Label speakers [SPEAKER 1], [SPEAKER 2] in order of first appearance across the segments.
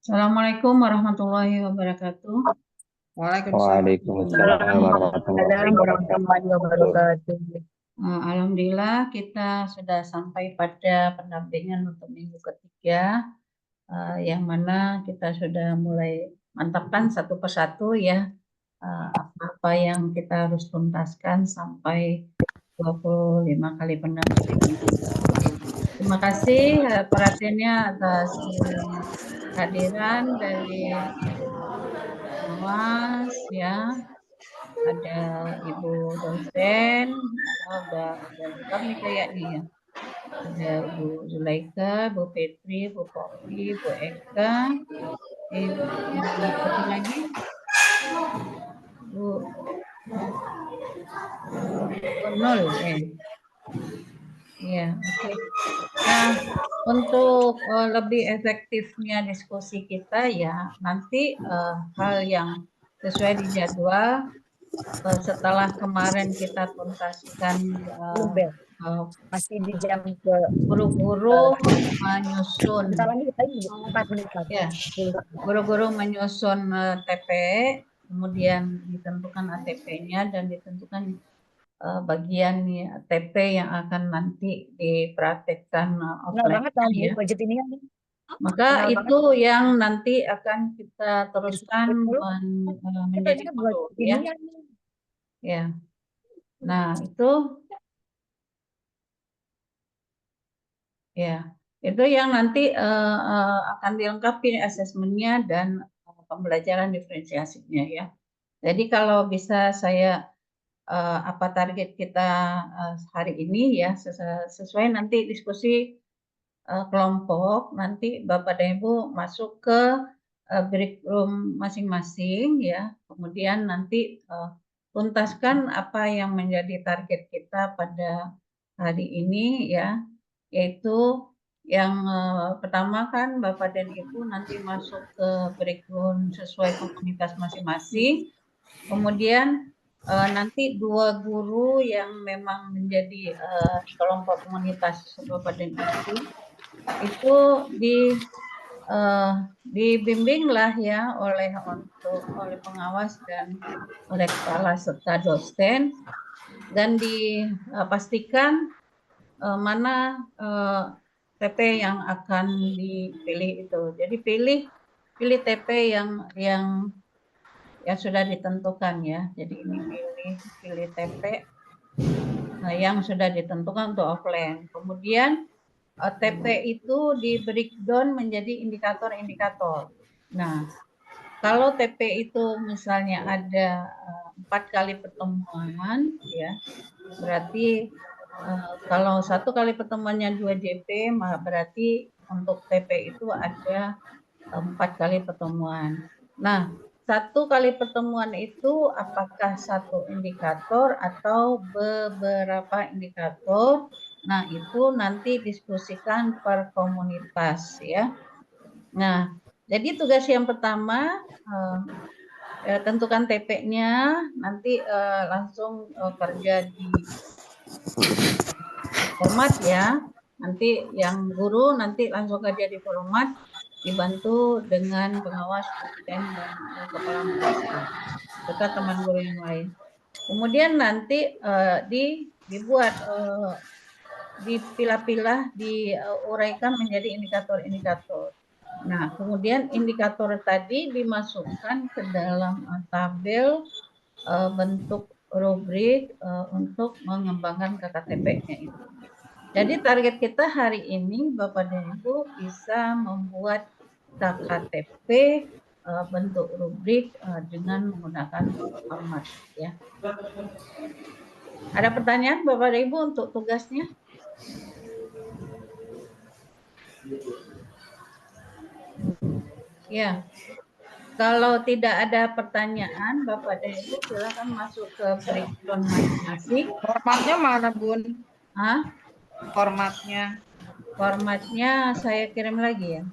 [SPEAKER 1] Assalamualaikum warahmatullahi wabarakatuh.
[SPEAKER 2] Waalaikumsalam warahmatullahi wabarakatuh.
[SPEAKER 1] Alhamdulillah kita sudah sampai pada pendampingan untuk minggu ketiga, yang mana kita sudah mulai mantapkan satu persatu ya apa yang kita harus tuntaskan sampai 25 kali pendampingan. Terima kasih perhatiannya atas kehadiran dari Mas ya, ada Ibu dosen, udah lengkap nih kayaknya ya. Ada Ibu Zulaika, Bu Petri, Bu Popi, Bu Eka, Ibu satu lagi, Bu Nol ya, oke. Nah, untuk lebih efektifnya diskusi kita ya, nanti hal yang sesuai di jadwal setelah kemarin kita tuntaskan
[SPEAKER 2] Masih di jam
[SPEAKER 1] guru-guru menyusun ya, guru-guru menyusun TP, kemudian ditentukan ATP-nya dan ditentukan bagian TP yang akan nanti dipraktekkan offline ya. Maka itu yang nanti akan kita teruskan menjadi guru ya. Ya. Nah, itu ya. Itu yang nanti akan dilengkapi asesmennya dan pembelajaran diferensiasinya ya. Jadi kalau bisa saya apa target kita hari ini ya, sesuai nanti diskusi kelompok, nanti Bapak dan Ibu masuk ke break room masing-masing ya, kemudian nanti tuntaskan apa yang menjadi target kita pada hari ini ya, yaitu yang pertama kan Bapak dan Ibu nanti masuk ke break room sesuai komunitas masing-masing, kemudian nanti dua guru yang memang menjadi kelompok komunitas Bapak dan Ibu itu dibimbinglah ya oleh pengawas dan oleh kepala serta dosen, dan dipastikan mana TP yang akan dipilih itu. Jadi pilih TP yang sudah ditentukan ya. Jadi ini pilih TP yang sudah ditentukan untuk offline. Kemudian TP itu di breakdown menjadi indikator-indikator. Nah, kalau TP itu misalnya ada 4 kali pertemuan, ya, berarti kalau 1 kali pertemuannya 2 JP, maka berarti untuk TP itu ada 4 kali pertemuan. Nah, 1 kali pertemuan itu apakah 1 indikator atau beberapa indikator? Nah, itu nanti diskusikan per komunitas ya. Nah, jadi tugas yang pertama tentukan TP-nya, nanti langsung kerja di format ya. Nanti yang guru nanti langsung kerja di format, dibantu dengan pengawas dan kepala madrasah serta teman guru yang lain. Kemudian nanti dibuat dipilah-pilah, diuraikan menjadi indikator-indikator. Nah, kemudian indikator tadi dimasukkan ke dalam tabel bentuk rubrik untuk mengembangkan KKTP-nya itu. Jadi target kita hari ini Bapak dan Ibu bisa membuat KKTP bentuk rubrik dengan menggunakan format ya. Ada pertanyaan Bapak dan Ibu untuk tugasnya? Ya. Kalau tidak ada pertanyaan, Bapak dan Ibu silakan masuk ke breakdown masing-masing.
[SPEAKER 3] Formatnya mana, Bun?
[SPEAKER 1] Hah?
[SPEAKER 3] Formatnya?
[SPEAKER 1] Formatnya saya kirim lagi ya.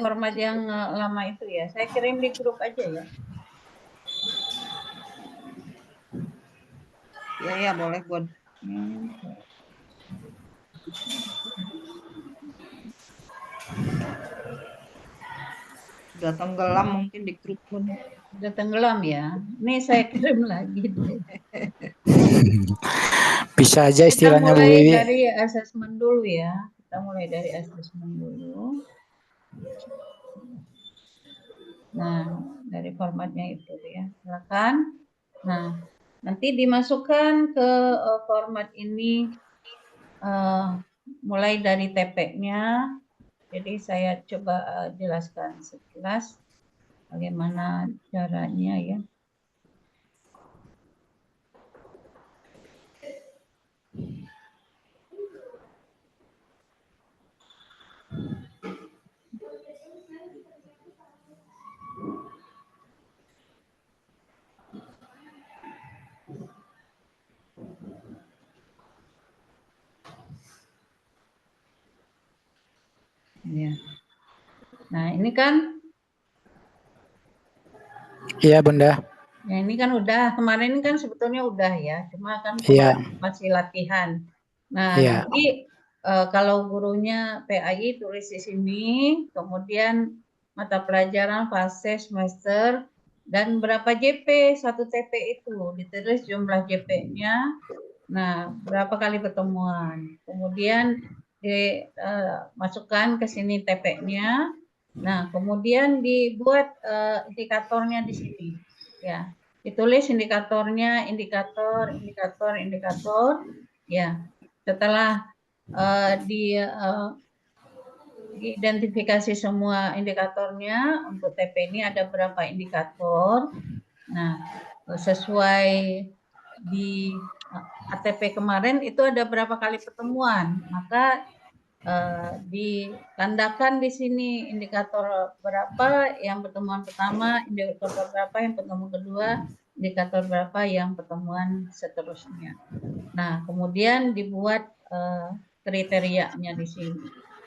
[SPEAKER 1] Format yang lama itu ya. Saya kirim di grup aja ya.
[SPEAKER 3] Ya boleh Bun. Udah tenggelam mungkin di grup Bun.
[SPEAKER 1] Udah tenggelam ya. Ini saya kirim lagi deh.
[SPEAKER 4] Bisa aja
[SPEAKER 1] Kita
[SPEAKER 4] istilahnya Bu
[SPEAKER 1] mulai
[SPEAKER 4] Wiwi.
[SPEAKER 1] dari asesmen dulu ya. Kita mulai dari asesmen dulu. Nah, dari formatnya itu ya. Silakan. Nah, nanti dimasukkan ke format ini mulai dari TP-nya. Jadi saya coba jelaskan sekilas bagaimana caranya ya. Ya. Nah, ini kan
[SPEAKER 4] Iya Bunda.
[SPEAKER 1] ya ini kan udah, kemarin ini kan sebetulnya udah ya, cuma kan
[SPEAKER 4] Iya.
[SPEAKER 1] kemarin masih latihan. Nah,
[SPEAKER 4] Iya.
[SPEAKER 1] nanti kalau gurunya PAI tulis di sini, kemudian mata pelajaran fase semester dan berapa JP satu TP itu, ditulis jumlah JP-nya. Nah, berapa kali pertemuan. Kemudian dimasukkan ke sini TP-nya. Nah, kemudian dibuat indikatornya di sini. Ya, ditulis indikatornya, indikator. Ya, setelah diidentifikasi semua indikatornya untuk TP ini ada berapa indikator. Nah, sesuai di ATP kemarin itu ada berapa kali pertemuan, maka ditandakan di sini indikator berapa yang pertemuan pertama, indikator berapa yang pertemuan kedua, indikator berapa yang pertemuan seterusnya. Nah, kemudian dibuat kriterianya di sini.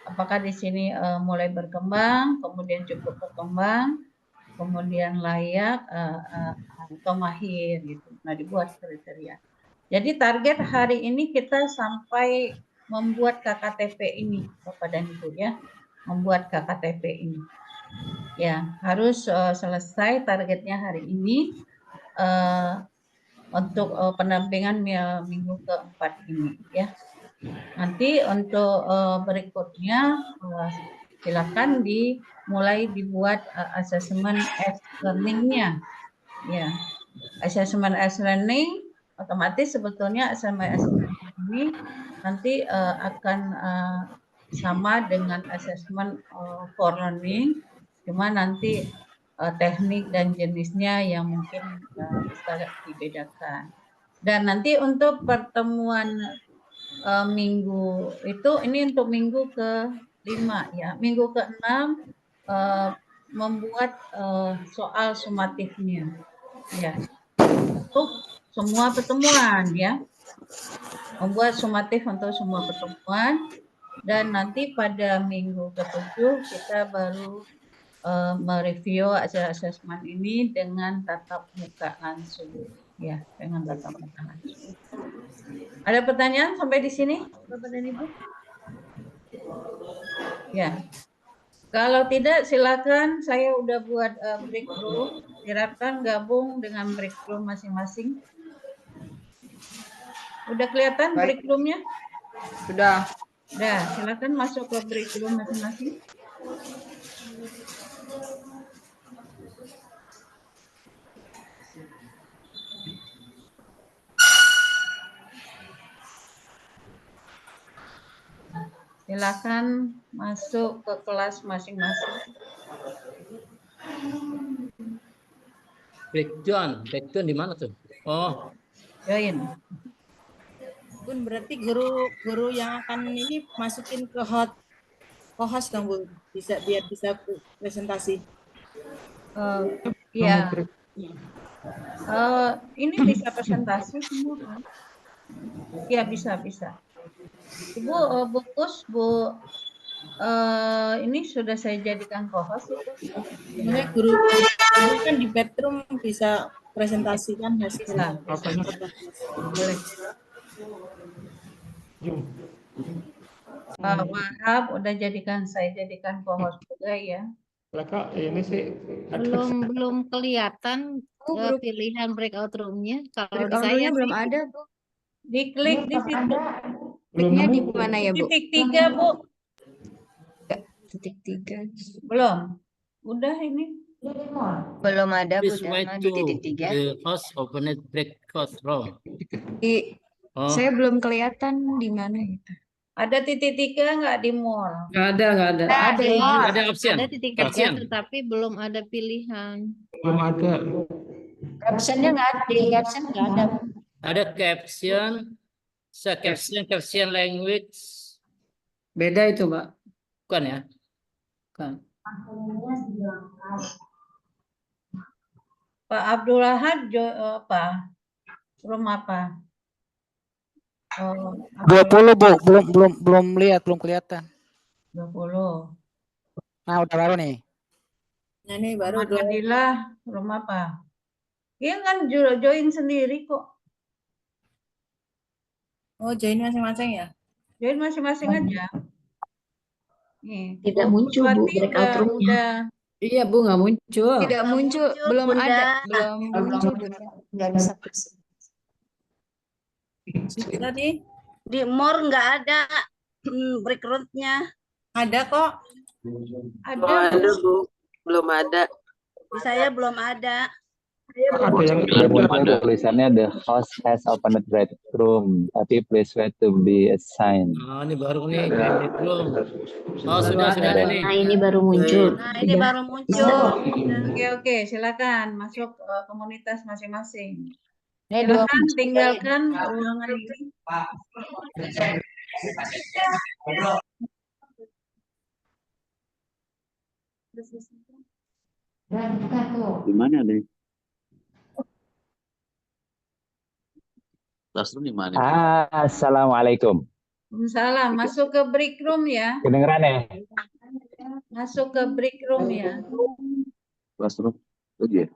[SPEAKER 1] Apakah di sini mulai berkembang, kemudian cukup berkembang, kemudian layak atau mahir gitu. Nah, dibuat kriteria. Jadi target hari ini kita sampai membuat KKTP ini, Bapak dan Ibu ya, membuat KKTP ini. Ya, harus selesai targetnya hari ini untuk pendampingan minggu keempat ini ya. Nanti untuk berikutnya silakan dimulai dibuat asesmen learning-nya. Ya, asesmen learning otomatis sebetulnya asesmen ini nanti akan sama dengan asesmen for learning, cuma nanti teknik dan jenisnya yang mungkin bisa dibedakan. Dan nanti untuk pertemuan minggu itu, ini untuk minggu ke-5 ya, minggu ke-6 membuat soal sumatifnya ya, untuk semua pertemuan ya, membuat sumatif untuk semua pertemuan. Dan nanti pada minggu ke-7 kita baru mereview hasil asesmen ini dengan tatap muka langsung ya, dengan tatap muka langsung. Ada pertanyaan sampai di sini, Bapak dan Ibu? Ya. Kalau tidak silakan, saya udah buat break room. Silakan gabung dengan break room masing-masing. Udah kelihatan break room-nya?
[SPEAKER 3] Sudah.
[SPEAKER 1] Udah, silakan masuk ke break room masing-masing. Silakan masuk ke kelas masing-masing.
[SPEAKER 5] Breakdown di mana tuh? Oh,
[SPEAKER 1] Join.
[SPEAKER 6] Bun, berarti guru yang akan ini masukin ke host dong Bun, biar bisa presentasi.
[SPEAKER 1] Iya. Ini bisa presentasi semua kan? Iya bisa. Ibu bungkus Bu Ini sudah saya jadikan co-host itu.
[SPEAKER 6] Sebenarnya guru kan di bedroom bisa presentasikan hasil.
[SPEAKER 1] Nah, boleh. Pak Wahab udah saya jadikan co-host juga ya.
[SPEAKER 7] Mereka ini sih
[SPEAKER 8] belum kelihatan pilihan breakout room-nya. Kalau di
[SPEAKER 2] Breakout
[SPEAKER 8] saya
[SPEAKER 2] room-nya belum
[SPEAKER 8] sih
[SPEAKER 2] ada, Bu.
[SPEAKER 1] Diklik di situ.
[SPEAKER 2] Kliknya di mana ya, Bu?
[SPEAKER 1] Titik 3, Bu.
[SPEAKER 2] Titik 3.
[SPEAKER 1] Belum. Udah ini.
[SPEAKER 2] Belum ada, Bu.
[SPEAKER 5] Please wait
[SPEAKER 2] Dana,
[SPEAKER 5] to
[SPEAKER 2] di titik 3.
[SPEAKER 5] the host open it breakout room. Oh,
[SPEAKER 2] Saya belum kelihatan di mana itu.
[SPEAKER 1] Ada titik 3 nggak di more?
[SPEAKER 3] Nggak ada.
[SPEAKER 2] Ada, Ibu.
[SPEAKER 5] ada option.
[SPEAKER 8] ada titik
[SPEAKER 5] Option.
[SPEAKER 8] 3 tetapi belum ada pilihan.
[SPEAKER 7] belum ada.
[SPEAKER 2] Captionnya nggak ada, di caption nggak ada.
[SPEAKER 5] Ada caption, caption language.
[SPEAKER 3] Beda itu, Mbak.
[SPEAKER 5] Bukan ya?
[SPEAKER 3] Kan.
[SPEAKER 1] Pak Abdul Ahad apa? Room apa? Oh,
[SPEAKER 4] 20 Bu, belum lihat, belum kelihatan.
[SPEAKER 1] 20.
[SPEAKER 4] Nah, udah baru nih.
[SPEAKER 6] Nah, ini baru
[SPEAKER 1] Adillah, room apa? Dia kan join sendiri kok.
[SPEAKER 6] Oh, join masing-masing ya?
[SPEAKER 1] Join masing-masing aja. Nih,
[SPEAKER 2] Tidak
[SPEAKER 1] Bu
[SPEAKER 2] muncul, Bu,
[SPEAKER 1] Puswati
[SPEAKER 2] breakout room-nya.
[SPEAKER 1] udah
[SPEAKER 3] Iya, Bu, nggak muncul.
[SPEAKER 2] Tidak muncul, belum
[SPEAKER 1] Bunda.
[SPEAKER 2] ada, belum muncul, Bunda. Nggak bisa present.
[SPEAKER 6] Tadi
[SPEAKER 9] Di more nggak ada recruitnya.
[SPEAKER 6] ada kok.
[SPEAKER 1] Ada.
[SPEAKER 9] Bu. Belum ada. Di saya belum ada.
[SPEAKER 7] Ada yang
[SPEAKER 10] Muncul tulisannya the host has opened break room, tapi please wait to be assigned.
[SPEAKER 5] Oh, ini baru nih break room. Oh, sudah ada nih.
[SPEAKER 2] Nah, ini baru muncul.
[SPEAKER 9] Nah, ini baru muncul.
[SPEAKER 1] Oke, silakan masuk komunitas masing-masing.
[SPEAKER 2] Ini dua
[SPEAKER 1] Silakan tinggalkan ruangan ini.
[SPEAKER 10] Gimana deh? Classroom di mana? Assalamualaikum.
[SPEAKER 1] Salam, masuk ke break room ya.
[SPEAKER 10] Kedengeran ya?
[SPEAKER 1] Masuk ke break room ya.
[SPEAKER 10] Classroom. Tujuh.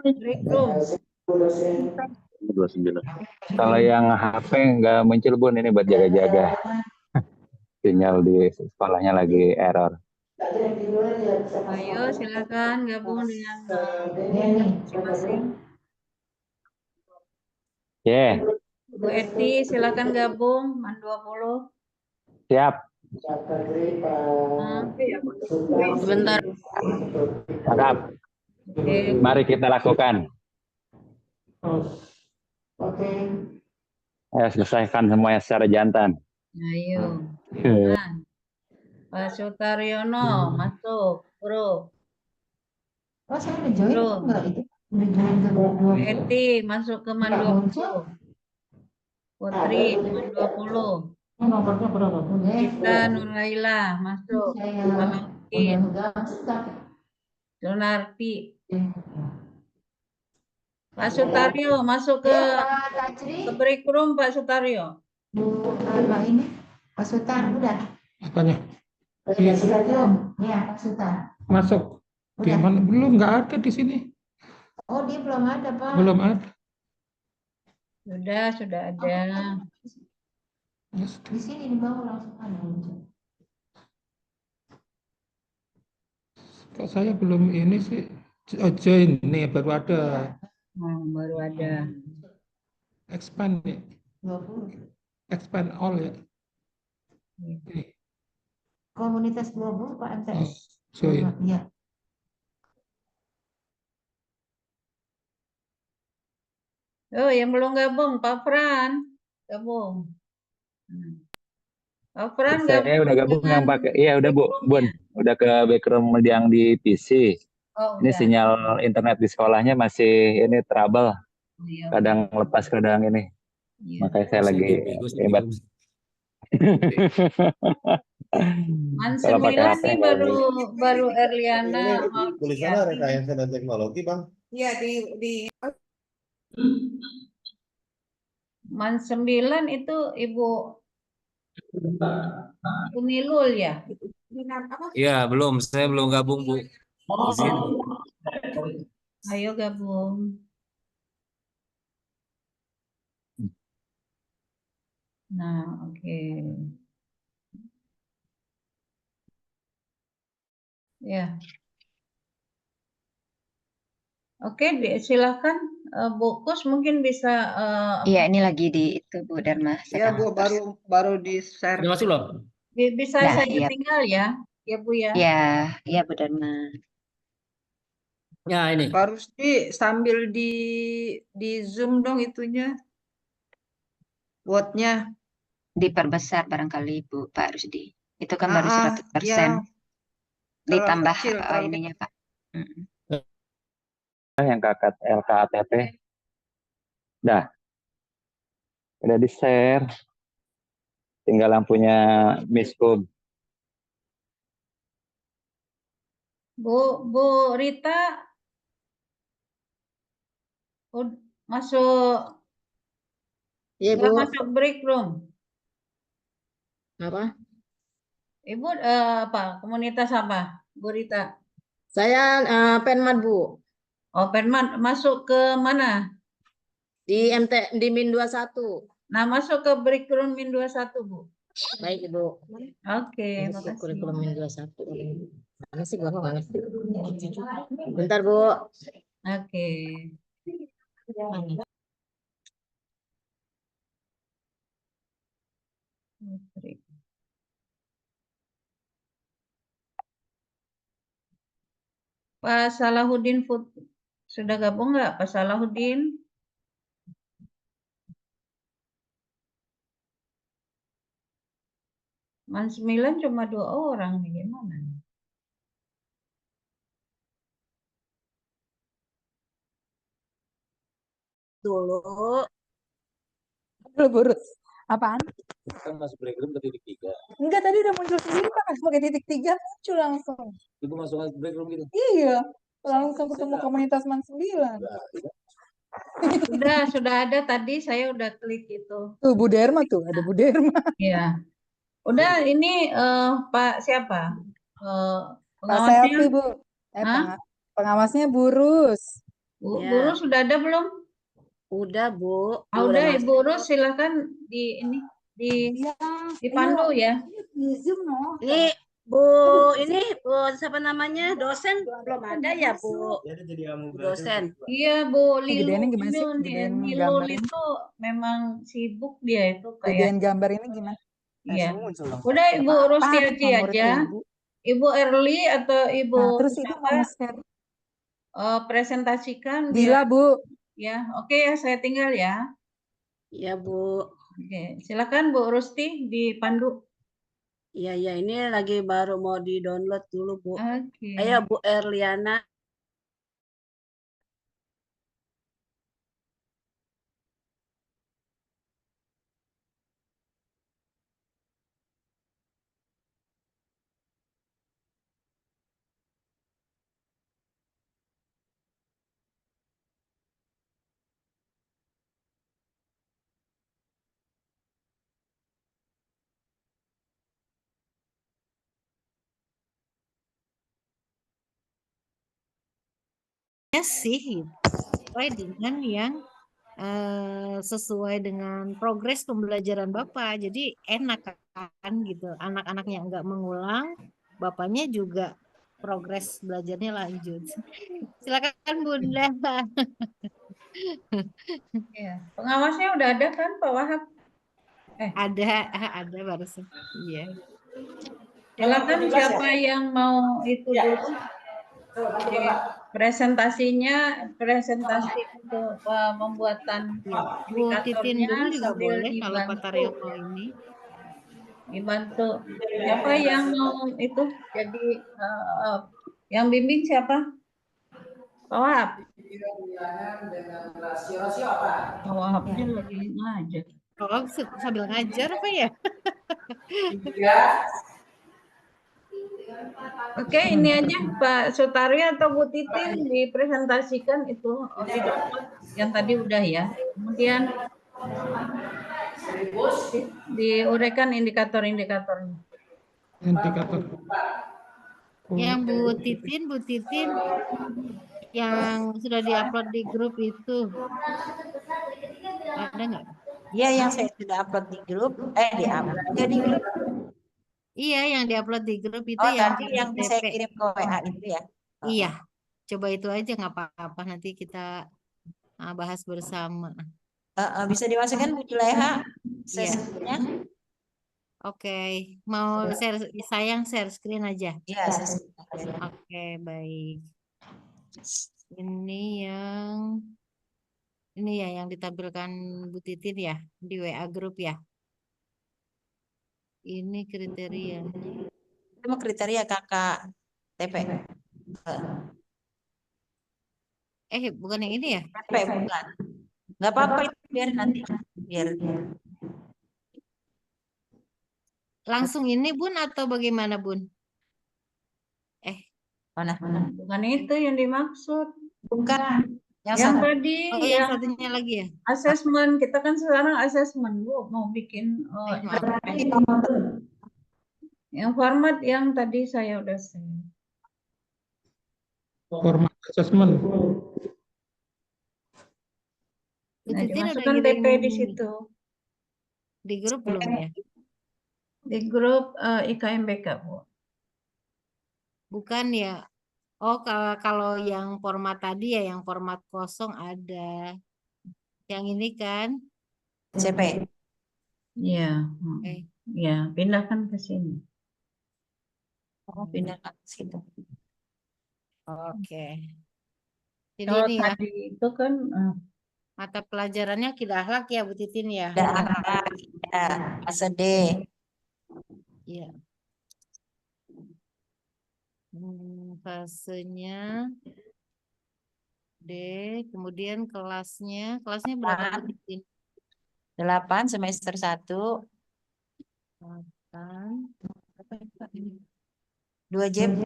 [SPEAKER 1] Break room.
[SPEAKER 10] 29. Kalau yang HP nggak muncul Bun, ini buat jaga-jaga. Sinyal di sekolahnya lagi error.
[SPEAKER 1] Ayo silakan gabung dengan masing-masing.
[SPEAKER 10] Yeah.
[SPEAKER 1] Bu Eti silakan gabung Man 20.
[SPEAKER 10] Siap.
[SPEAKER 9] Sebentar.
[SPEAKER 10] Mantap.
[SPEAKER 1] Oke.
[SPEAKER 10] Mari kita lakukan. Ayo selesaikan semuanya secara jantan.
[SPEAKER 1] Ayo. Nah. Pak Sutaryono masuk, Bro.
[SPEAKER 2] Oh, saya udah join
[SPEAKER 1] Bro.
[SPEAKER 2] enggak itu? Udah join ke
[SPEAKER 1] Bu Eti masuk ke Man 20. Putri Man 20.
[SPEAKER 2] Nomornya berapa?
[SPEAKER 1] Kita Nuraila masuk. Sunarti. Pak Sutaryo masuk ke break room Pak Sutaryo.
[SPEAKER 2] Apa ini? Pak Sutar udah.
[SPEAKER 7] apanya?
[SPEAKER 2] Pak Sutaryo. Ya, Pak Sutar.
[SPEAKER 7] Masuk. Di mana? Belum, nggak ada di sini.
[SPEAKER 2] Oh, dia belum ada, Pak.
[SPEAKER 7] Belum ada.
[SPEAKER 1] Sudah ada.
[SPEAKER 7] Yes.
[SPEAKER 2] Di sini di bawah langsung ada muncul.
[SPEAKER 7] Kok saya belum ini sih? Oh, join nih baru ada.
[SPEAKER 1] Baru ada.
[SPEAKER 7] Expand ya.
[SPEAKER 2] 20.
[SPEAKER 7] Expand all ya. Ini.
[SPEAKER 2] Komunitas 20 Pak MTS.
[SPEAKER 7] Join.
[SPEAKER 2] Iya.
[SPEAKER 1] Oh, yang belum gabung Pak Fran. Gabung. Pak Fran
[SPEAKER 10] Saya udah gabung yang pakai. Iya udah Bu, Bun. Udah ke background yang di PC.
[SPEAKER 1] Oh,
[SPEAKER 10] Ini
[SPEAKER 1] udah.
[SPEAKER 10] sinyal internet di sekolahnya masih ini trouble.
[SPEAKER 1] Iya.
[SPEAKER 10] Kadang lepas, kadang ini.
[SPEAKER 1] Iya.
[SPEAKER 10] Makanya saya lagi hebat.
[SPEAKER 1] Man
[SPEAKER 10] Kalau pakai
[SPEAKER 1] 9
[SPEAKER 10] HP
[SPEAKER 1] nih
[SPEAKER 10] nggak
[SPEAKER 1] baru Erliana.
[SPEAKER 11] Tulisannya rekayasa dan teknologi, Bang.
[SPEAKER 6] Iya, di
[SPEAKER 1] Man 9 itu Ibu Unilul ya?
[SPEAKER 5] Iya, belum. Saya belum gabung, Bu. Di sini.
[SPEAKER 1] Ayo gabung. Nah, oke. Ya. Oke, silakan Bu Kus mungkin bisa
[SPEAKER 12] Iya, ini lagi di itu Bu Dharma.
[SPEAKER 13] Ya Bu, baru di share.
[SPEAKER 5] Sudah masuk loh.
[SPEAKER 1] bisa
[SPEAKER 12] Nah,
[SPEAKER 1] saya
[SPEAKER 12] iya.
[SPEAKER 1] tinggal ya. Ya Bu ya.
[SPEAKER 12] Iya Bu Dharma.
[SPEAKER 5] Ya, ini.
[SPEAKER 13] Pak Rusdi sambil di Zoom dong itunya. Word-nya.
[SPEAKER 12] Diperbesar barangkali Bu Pak Rusdi. Itu kan baru
[SPEAKER 13] Ah,
[SPEAKER 12] 100%.
[SPEAKER 13] ya.
[SPEAKER 12] Ditambah
[SPEAKER 13] Terlalu kecil,
[SPEAKER 12] ininya Pak.
[SPEAKER 10] Yang LKATP. Dah. Udah di-share. Tinggal lampunya miskom.
[SPEAKER 1] Bu Rita masuk.
[SPEAKER 6] Iya,
[SPEAKER 1] Nggak
[SPEAKER 6] Bu.
[SPEAKER 1] masuk break room.
[SPEAKER 6] Apa?
[SPEAKER 1] Ibu apa? Komunitas apa? Bu Rita.
[SPEAKER 6] Saya Penmat, Bu.
[SPEAKER 1] Oh, Penmat. Masuk ke mana?
[SPEAKER 6] Di di Min 21.
[SPEAKER 1] Nah, masuk ke break room Min 21, Bu.
[SPEAKER 6] Baik, Ibu.
[SPEAKER 1] Oke, makasih.
[SPEAKER 6] Kurikulum Min 21. Mana sih gua nggak ngerti. Bentar, Bu.
[SPEAKER 1] Oke. Pak Salahuddin sudah gabung nggak Pak Salahuddin? Man 9 cuma 2 orang nih, gimana?
[SPEAKER 9] Dulu.
[SPEAKER 14] Burus. Apaan?
[SPEAKER 5] Kan masuk break room ke titik 3.
[SPEAKER 14] Enggak, tadi udah muncul sendiri Pak. Sebagai titik 3 muncul langsung.
[SPEAKER 5] Ibu masuk break room gitu?
[SPEAKER 14] Iya. Langsung ketemu komunitas Man 9.
[SPEAKER 1] Sudah ada tadi, saya udah klik itu.
[SPEAKER 14] Tuh Bu Dharma tuh, ada Bu Dharma.
[SPEAKER 1] Iya. Udah ini Pak siapa?
[SPEAKER 14] Pak Selfie Bu. Pengawasnya Burus.
[SPEAKER 1] Burus sudah ada belum?
[SPEAKER 9] Udah, Bu.
[SPEAKER 1] Udah, Ibu Rus silakan dipandu ya.
[SPEAKER 9] Ini Bu, ini Bu siapa namanya? Dosen belum ada ya, Bu? Dosen.
[SPEAKER 1] Iya, Bu Lilu.
[SPEAKER 14] Gedein gimana sih? Gedein gambar ini.
[SPEAKER 1] Itu memang sibuk dia itu kayak.
[SPEAKER 14] Gedein gambar ini gimana?
[SPEAKER 1] Iya. Udah Ibu Rusti aja. Ibu Erli atau Ibu
[SPEAKER 14] terus itu mau share.
[SPEAKER 1] Presentasikan
[SPEAKER 14] Bila
[SPEAKER 1] dia.
[SPEAKER 14] Bu.
[SPEAKER 1] Ya, oke ya, saya tinggal ya.
[SPEAKER 9] Iya, Bu.
[SPEAKER 1] Oke, silakan Bu Rusti dipandu.
[SPEAKER 9] Iya, ya, ini lagi baru mau di-download dulu, Bu.
[SPEAKER 1] Oke.
[SPEAKER 9] Ayo, Bu Erliana.
[SPEAKER 8] Sih sesuai dengan yang sesuai dengan progres pembelajaran Bapak. Jadi enak kan gitu. Anak-anaknya nggak mengulang, Bapaknya juga progres belajarnya lanjut. Silakan Bunda.
[SPEAKER 1] Ya. Pengawasnya udah ada kan Pak Wahab?
[SPEAKER 8] Ada barusan. Iya.
[SPEAKER 1] Silakan siapa yang mau itu dulu. Presentasi untuk pembuatan
[SPEAKER 8] Bu Titin dulu juga boleh kalau Pak Taryo mau ini.
[SPEAKER 1] Dibantu. Siapa yang mau itu jadi yang bimbing siapa? Pak Wahab. Pak Wahabnya lagi ngajar.
[SPEAKER 8] Oh, sambil ngajar apa ya?
[SPEAKER 1] Oke, ini aja Pak Sutaryo atau Bu Titin dipresentasikan itu yang tadi udah ya. Kemudian diuraikan indikator-indikatornya.
[SPEAKER 7] indikator.
[SPEAKER 8] Yang Bu Titin yang sudah diupload di grup itu ada nggak?
[SPEAKER 2] Iya, yang saya sudah upload di grup, di-upload nggak di grup?
[SPEAKER 8] Iya, yang diupload di grup itu
[SPEAKER 2] Oh,
[SPEAKER 8] yang
[SPEAKER 2] tadi yang saya
[SPEAKER 8] DP.
[SPEAKER 2] kirim ke WA itu ya?
[SPEAKER 8] Iya, coba itu aja nggak apa-apa. Nanti kita bahas bersama.
[SPEAKER 2] Bisa dimasukkan Bu Juleha
[SPEAKER 8] Iya.
[SPEAKER 2] sesinya?
[SPEAKER 8] Oke, mau share screen aja.
[SPEAKER 2] Iya, sesinya.
[SPEAKER 8] Oke, baik. Ini ya yang ditampilkan Bu Titin ya di WA grup ya. Ini kriterianya.
[SPEAKER 2] Itu kriteria kakak TP.
[SPEAKER 8] Bukan yang ini ya?
[SPEAKER 2] TP bukan. Nggak apa-apa itu biar nanti biar.
[SPEAKER 8] Langsung ini Bun atau bagaimana Bun?
[SPEAKER 2] Mana?
[SPEAKER 1] Bukan itu yang dimaksud.
[SPEAKER 2] Bukan.
[SPEAKER 1] Yang tadi
[SPEAKER 8] yang satunya lagi ya?
[SPEAKER 1] Asesmen. Kita kan sekarang asesmen, Bu. Mau bikin yang format yang tadi saya udah share.
[SPEAKER 7] Format assessment.
[SPEAKER 1] Nah, dimasukkan TP di situ.
[SPEAKER 8] Di grup belum ya?
[SPEAKER 1] Di grup IKMBK, Bu.
[SPEAKER 8] Bukan ya. Oh, kalau yang format tadi ya, yang format kosong ada. Yang ini kan?
[SPEAKER 2] CP.
[SPEAKER 1] Iya. Ya, pindahkan ke sini.
[SPEAKER 2] Oh, pindahkan ke situ.
[SPEAKER 8] Oke. Jadi
[SPEAKER 1] Kalau
[SPEAKER 8] ini ya.
[SPEAKER 1] tadi itu kan
[SPEAKER 8] mata pelajarannya akidah akhlak ya Bu Titin ya?
[SPEAKER 2] Akidah akhlak, ya. Fase D.
[SPEAKER 8] Iya. Fasenya D, kemudian kelasnya berapa Bu Titin?
[SPEAKER 2] 8 semester 1.
[SPEAKER 8] 8.
[SPEAKER 2] 2 jam.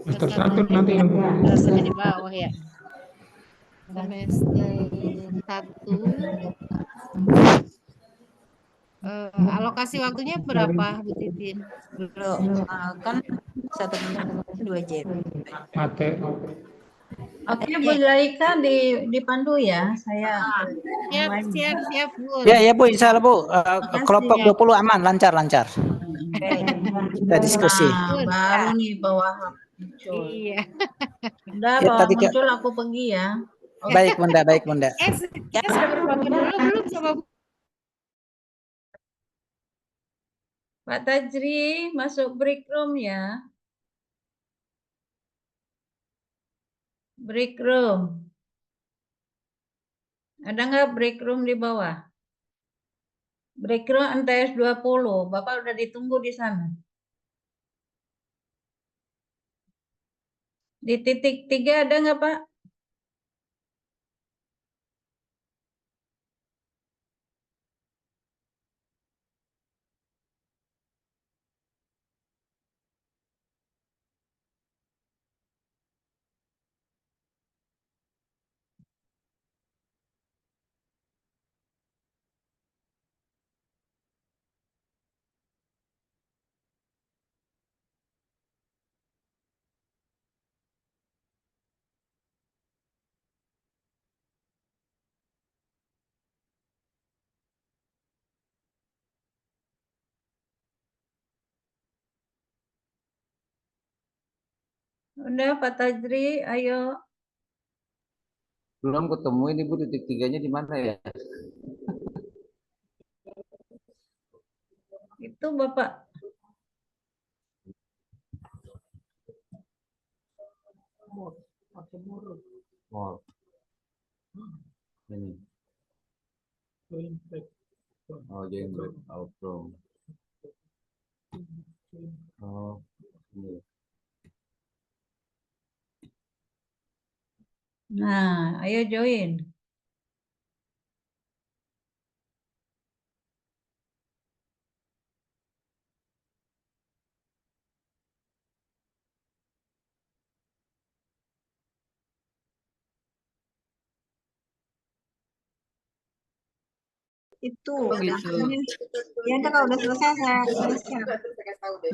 [SPEAKER 7] Semester 1 nanti yang
[SPEAKER 8] Rasanya di bawah ya. Semester 1. Alokasi waktunya berapa Bu Titin?
[SPEAKER 2] Kan 2 jam.
[SPEAKER 7] Mate.
[SPEAKER 1] Oke, Bu Laika dipandu ya. Saya
[SPEAKER 8] Siap Bu.
[SPEAKER 4] Ya Bu, insya Allah Bu. Kelompok 20 aman, lancar. Kita diskusi.
[SPEAKER 1] Baru nih bawah muncul.
[SPEAKER 8] Iya.
[SPEAKER 1] Udah bawah muncul aku pergi ya.
[SPEAKER 4] Baik Bunda.
[SPEAKER 8] Sudah berbagi dulu belum sama Bu?
[SPEAKER 1] Pak Tajri masuk break room ya. Break room. Ada nggak break room di bawah? Break room MTS 20. Bapak udah ditunggu di sana. Di titik 3 ada nggak Pak? Udah Pak Tajri, ayo.
[SPEAKER 10] Belum ketemu ini Bu, titik 3-nya di mana ya?
[SPEAKER 1] Itu Bapak.
[SPEAKER 10] Oh. Ini. Oh, jailbreak out from. Oh, ini.
[SPEAKER 1] Nah, ayo join.
[SPEAKER 9] itu.
[SPEAKER 3] Oh gitu.
[SPEAKER 9] Ya udah kalau udah selesai saya share.
[SPEAKER 15] Terus saya kasih tahu deh.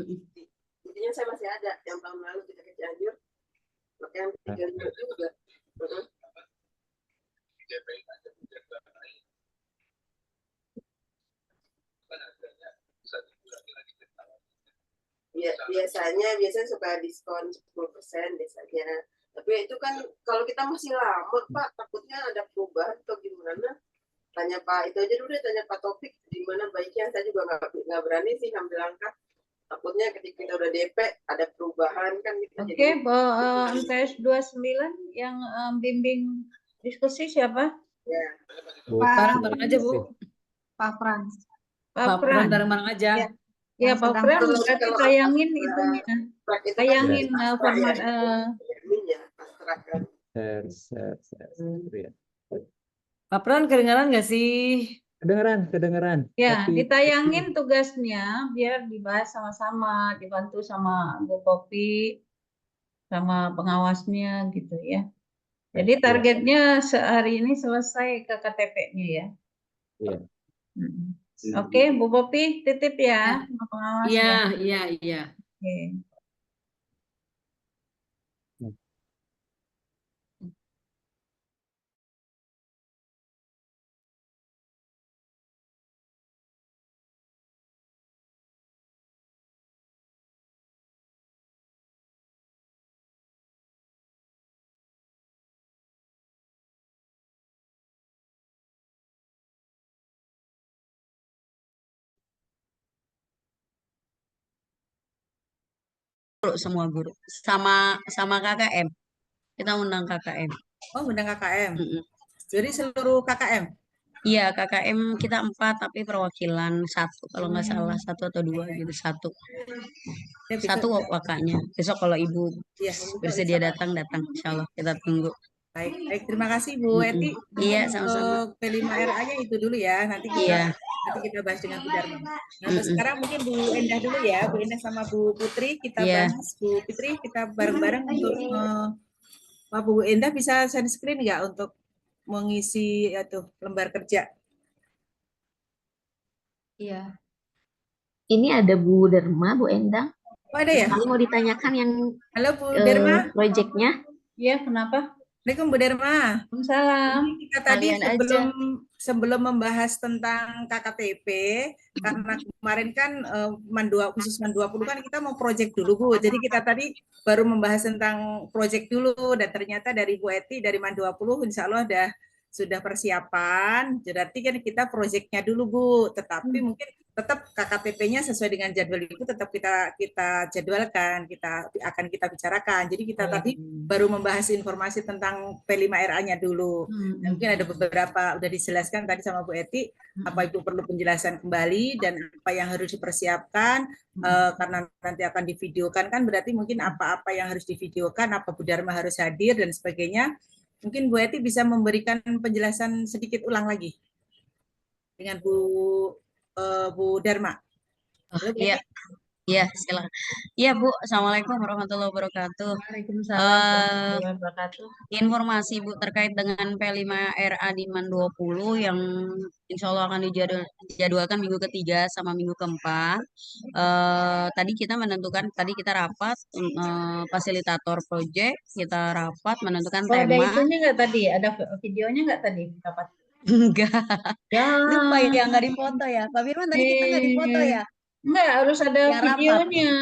[SPEAKER 15] Intinya saya masih ada yang tahun lalu kita ke Cianjur, pakai yang 35 juga. Biasanya suka diskon 10% biasanya. Tapi itu kan kalau kita masih lama Pak, takutnya ada perubahan atau gimana. Tanya Pak itu aja dulu deh, tanya Pak Topik gimana baiknya. Saya juga nggak berani sih ngambil langkah. Takutnya ketika kita udah DP ada perubahan kan gitu.
[SPEAKER 1] Oke, MTS 29 yang bimbing diskusi siapa?
[SPEAKER 15] Ya.
[SPEAKER 3] Bareng-bareng aja Bu.
[SPEAKER 9] Pak Frans.
[SPEAKER 1] Pak
[SPEAKER 3] Bareng
[SPEAKER 1] Fran.
[SPEAKER 3] bareng aja.
[SPEAKER 1] Ya, Pak Fran berarti tayangin itunya. Tayangin format
[SPEAKER 3] Pak Pran kedengaran nggak sih?
[SPEAKER 10] Kedengeran.
[SPEAKER 1] ya,
[SPEAKER 10] Tapi
[SPEAKER 1] ditayangin tugasnya biar dibahas sama-sama, dibantu sama Bu Popi sama pengawasnya gitu ya. Jadi targetnya sehari ini selesai ke KTP-nya ya.
[SPEAKER 10] Iya.
[SPEAKER 1] Oke, Bu Popi titip ya sama pengawasnya.
[SPEAKER 3] Iya.
[SPEAKER 1] Oke.
[SPEAKER 16] Semua guru sama KKM, kita undang KKM.
[SPEAKER 6] Oh, undang KKM. Jadi seluruh KKM.
[SPEAKER 16] Iya, KKM kita 4 tapi perwakilan 1 kalau nggak salah, 1 atau 2 gitu, 1 wakaknya. Besok kalau Ibu bersedia datang Insya Allah kita tunggu.
[SPEAKER 6] Baik, terima kasih Bu Eti.
[SPEAKER 16] Iya, sama-sama.
[SPEAKER 6] P5RA-nya itu dulu ya, nanti kita bahas dengan Bu Dharma. Nah, sekarang mungkin Bu Endah dulu ya, Bu Endah sama Bu Putri kita bahas. Bu Putri kita bareng-bareng untuk Bu Endah bisa share screen nggak untuk mengisi lembar kerja?
[SPEAKER 12] Iya. Ini ada Bu Dharma, Bu Endang.
[SPEAKER 6] Oh, ada ya?
[SPEAKER 12] Mau ditanyakan yang
[SPEAKER 6] halo Bu Dharma.
[SPEAKER 12] Proyeknya.
[SPEAKER 1] Iya, kenapa?
[SPEAKER 6] Assalamualaikum Bu Dharma.
[SPEAKER 1] Waalaikumsalam.
[SPEAKER 6] Kita tadi sebelum membahas tentang KKTP, karena kemarin kan khusus MAN 20 kan kita mau proyek dulu Bu. Jadi kita tadi baru membahas tentang proyek dulu dan ternyata dari Bu Eti dari MAN 20 insya Allah sudah persiapan. Berarti kan kita proyeknya dulu Bu. Tetapi mungkin tetap KKTP-nya sesuai dengan jadwal itu tetap kita jadwalkan, akan kita bicarakan. Jadi kita tadi baru membahas informasi tentang P5RA-nya dulu. Dan mungkin ada beberapa udah dijelaskan tadi sama Bu Eti, apa itu perlu penjelasan kembali dan apa yang harus dipersiapkan karena nanti akan divideokan kan berarti mungkin apa-apa yang harus divideokan, apa Bu Dharma harus hadir dan sebagainya. Mungkin Bu Eti bisa memberikan penjelasan sedikit ulang lagi dengan Bu Dharma.
[SPEAKER 16] Iya, silakan. Iya Bu, Assalamualaikum warahmatullahi wabarakatuh.
[SPEAKER 1] Waalaikumsalam warahmatullahi wabarakatuh.
[SPEAKER 16] Informasi Bu terkait dengan P5RA di MAN 20 yang insya Allah akan dijadwalkan minggu ketiga sama minggu keempat. Tadi kita rapat fasilitator proyek, kita rapat menentukan tema.
[SPEAKER 1] Ada itunya nggak tadi? Ada videonya nggak tadi rapat?
[SPEAKER 16] Enggak. Lupa ya, nggak difoto ya. Pak Firman tadi kita nggak difoto ya.
[SPEAKER 1] Enggak, harus ada
[SPEAKER 16] yang
[SPEAKER 1] videonya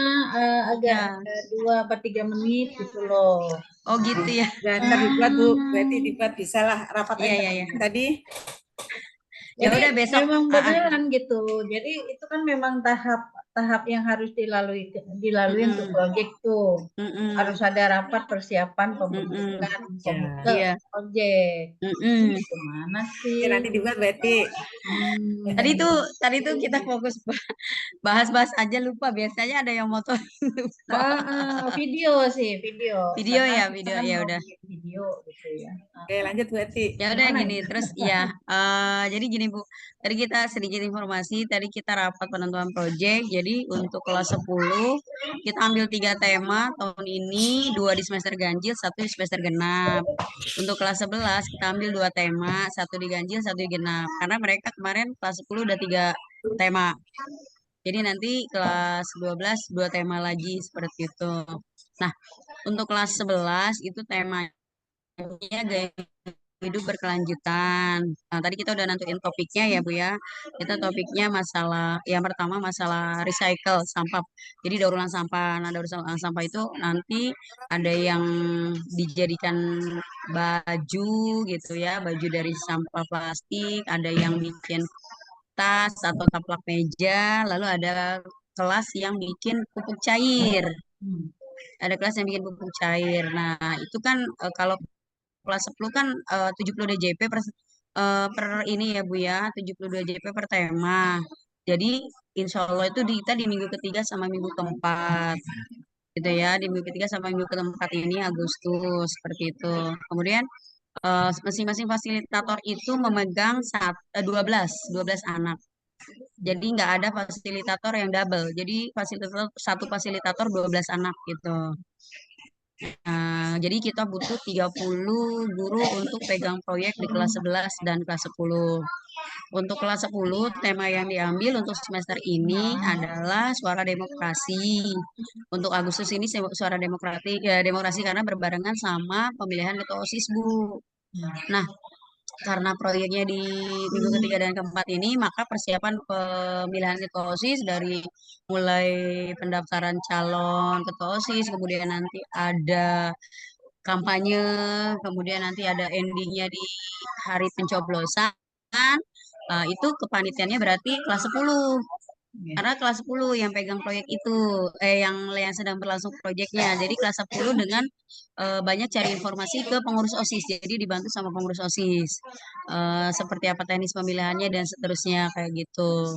[SPEAKER 1] agak 2-3 menit gitu loh.
[SPEAKER 16] Oh gitu ya.
[SPEAKER 6] Ntar dibuat Bu, berarti dibuat bisa lah rapat
[SPEAKER 16] iya.
[SPEAKER 6] Tadi.
[SPEAKER 16] Ya udah besok.
[SPEAKER 1] Memang beneran gitu. Jadi itu kan memang tahap yang harus dilalui untuk proyek tuh. Harus ada rapat persiapan pembentukan proyek. Gimana sih?
[SPEAKER 6] Nanti dibuat berarti.
[SPEAKER 16] Tadi tuh kita fokus bahas aja lupa. Biasanya ada yang motor.
[SPEAKER 1] Video sih.
[SPEAKER 16] Video ya udah.
[SPEAKER 1] Video gitu ya.
[SPEAKER 6] Oke, lanjut Bu Eti.
[SPEAKER 16] Ya udah gini terus ya. Jadi gini gini Bu, tadi kita sedikit informasi, tadi kita rapat penentuan proyek, jadi untuk kelas 10 kita ambil 3 tema tahun ini, 2 di semester ganjil, 1 di semester genap. Untuk kelas 11 kita ambil 2 tema, 1 di ganjil, 1 di genap, karena mereka kemarin kelas 10 udah 3 tema. Jadi nanti kelas 12 2 tema lagi seperti itu. Nah, untuk kelas 11 itu temanya gaya hidup berkelanjutan. Nah, tadi kita udah nentuin topiknya ya Bu ya. Kita topiknya masalah, yang pertama masalah recycle sampah. Jadi daur ulang sampah. Nah, daur ulang sampah itu nanti ada yang dijadikan baju gitu ya, baju dari sampah plastik, ada yang bikin tas atau taplak meja, lalu ada kelas yang bikin pupuk cair. Ada kelas yang bikin pupuk cair. Nah, itu kan kalau kelas 10 kan 70 DJP per ini ya Bu ya, 72 DJP per tema. Jadi insya Allah itu kita di minggu ketiga sama minggu keempat gitu ya, di minggu ketiga sama minggu keempat ini Agustus seperti itu. Kemudian masing-masing fasilitator itu memegang 12 anak. Jadi nggak ada fasilitator yang double. Jadi satu fasilitator 12 anak gitu. Jadi kita butuh 30 guru untuk pegang proyek di kelas 11 dan kelas 10. Untuk kelas 10, tema yang diambil untuk semester ini adalah suara demokrasi. Untuk Agustus ini suara demokrasi karena berbarengan sama pemilihan ketua OSIS, Bu. Nah, karena proyeknya di minggu ketiga dan keempat ini, maka persiapan pemilihan ketua OSIS dari mulai pendaftaran calon ketua OSIS, kemudian nanti ada kampanye, kemudian nanti ada endingnya di hari pencoblosan, itu kepanitiaannya berarti kelas 10. Karena kelas 10 yang pegang proyek itu, yang sedang berlangsung proyeknya. Jadi kelas 10 dengan banyak cari informasi ke pengurus OSIS. Jadi dibantu sama pengurus OSIS. Seperti apa teknis pemilihannya dan seterusnya kayak gitu.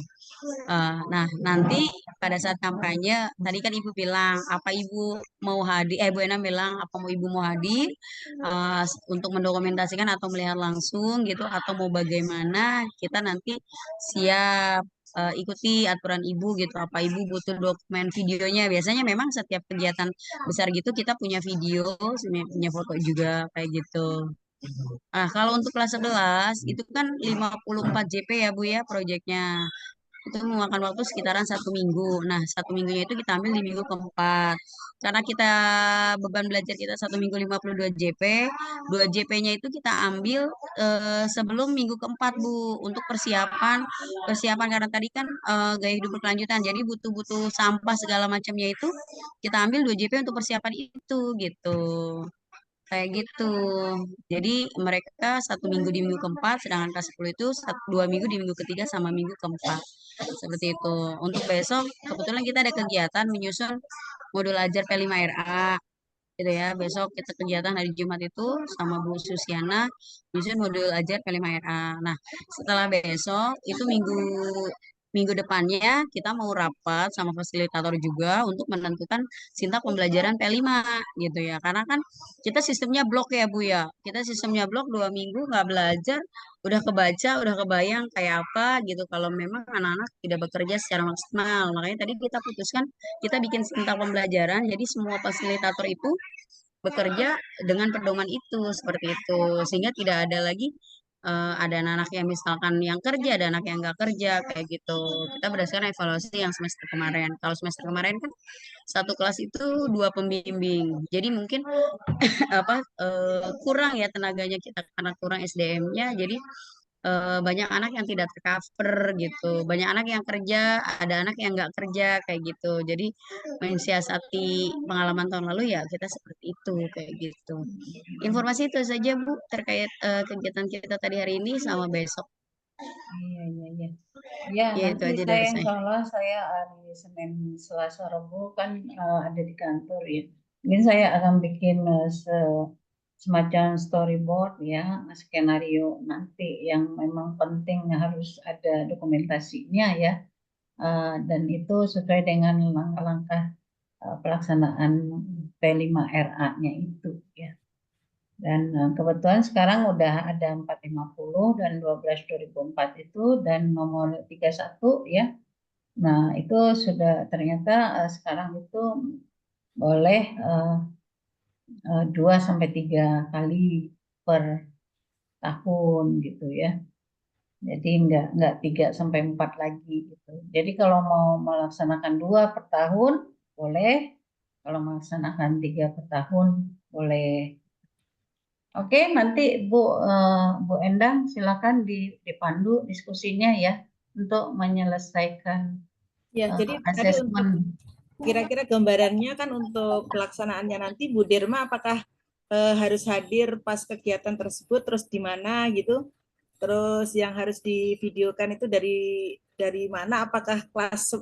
[SPEAKER 16] Nah, nanti pada saat kampanye, tadi kan Ibu bilang, apa Ibu mau hadir, Bu Ena bilang, apa mau Ibu mau hadir untuk mendokumentasikan atau melihat langsung gitu, atau mau bagaimana, kita nanti siap ikuti aturan Ibu gitu, apa Ibu butuh dokumen videonya. Biasanya memang setiap kegiatan besar gitu kita punya video, punya foto juga kayak gitu. Nah, kalau untuk kelas 11 itu kan 54 JP ya Bu ya proyeknya. Itu memakan waktu sekitaran 1 minggu. Nah, 1 minggunya itu kita ambil di minggu keempat. Karena kita beban belajar kita 1 minggu 52 JP, 2 JP-nya itu kita ambil sebelum minggu keempat, Bu, untuk persiapan karena tadi kan gaya hidup berkelanjutan. Jadi butuh sampah segala macamnya itu kita ambil 2 JP untuk persiapan itu gitu. Kayak gitu. Jadi mereka 1 minggu di minggu keempat, sedangkan kelas 10 itu 2 minggu di minggu ketiga sama minggu keempat. Seperti itu. Untuk besok, kebetulan kita ada kegiatan menyusun modul ajar P5RA. Gitu ya. Besok kita kegiatan hari Jumat itu sama Bu Susiana menyusun modul ajar P5RA. Nah, setelah besok itu minggu depannya kita mau rapat sama fasilitator juga untuk menentukan sintak pembelajaran P5 gitu ya. Karena kan kita sistemnya blok ya Bu ya. Kita sistemnya blok 2 minggu nggak belajar, udah kebaca, udah kebayang kayak apa gitu. Kalau memang anak-anak tidak bekerja secara maksimal. Makanya tadi kita putuskan kita bikin sintak pembelajaran. Jadi semua fasilitator itu bekerja dengan pedoman itu seperti itu. Sehingga tidak ada lagi ada anak yang misalkan yang kerja, ada anak yang nggak kerja kayak gitu. Kita berdasarkan evaluasi yang semester kemarin. Kalau semester kemarin kan satu kelas itu 2 pembimbing. Jadi mungkin kurang ya tenaganya kita karena kurang SDM-nya. Jadi banyak anak yang tidak tercover gitu. Banyak anak yang kerja, ada anak yang nggak kerja kayak gitu. Jadi mensiasati pengalaman tahun lalu ya kita seperti itu kayak gitu. Informasi itu saja Bu terkait kegiatan kita tadi hari ini sama besok.
[SPEAKER 1] Iya. Ya,
[SPEAKER 16] Ya, itu
[SPEAKER 1] nanti
[SPEAKER 16] aja
[SPEAKER 1] saya
[SPEAKER 16] dari
[SPEAKER 1] insya
[SPEAKER 16] saya.
[SPEAKER 1] Allah saya hari Senin, Selasa, Rabu kan ada di kantor ya. Mungkin saya akan bikin semacam storyboard ya, skenario nanti yang memang penting harus ada dokumentasinya ya. Dan itu sesuai dengan langkah-langkah pelaksanaan P5RA-nya itu ya. Dan kebetulan sekarang udah ada 450 dan 12/2004 itu, dan nomor 31 ya. Nah, itu sudah ternyata sekarang itu boleh 2 sampai 3 kali per tahun gitu ya. Jadi enggak 3 sampai 4 lagi gitu. Jadi kalau mau melaksanakan 2 per tahun boleh, kalau melaksanakan 3 per tahun boleh. Oke, nanti Bu Endang silakan dipandu diskusinya ya untuk menyelesaikan
[SPEAKER 6] Ya, jadi tadi untuk
[SPEAKER 1] asesmen.
[SPEAKER 6] kira-kira gambarannya kan untuk pelaksanaannya nanti Bu Derma apakah harus hadir pas kegiatan tersebut, terus di mana gitu, terus yang harus divideokan itu dari mana, apakah kelas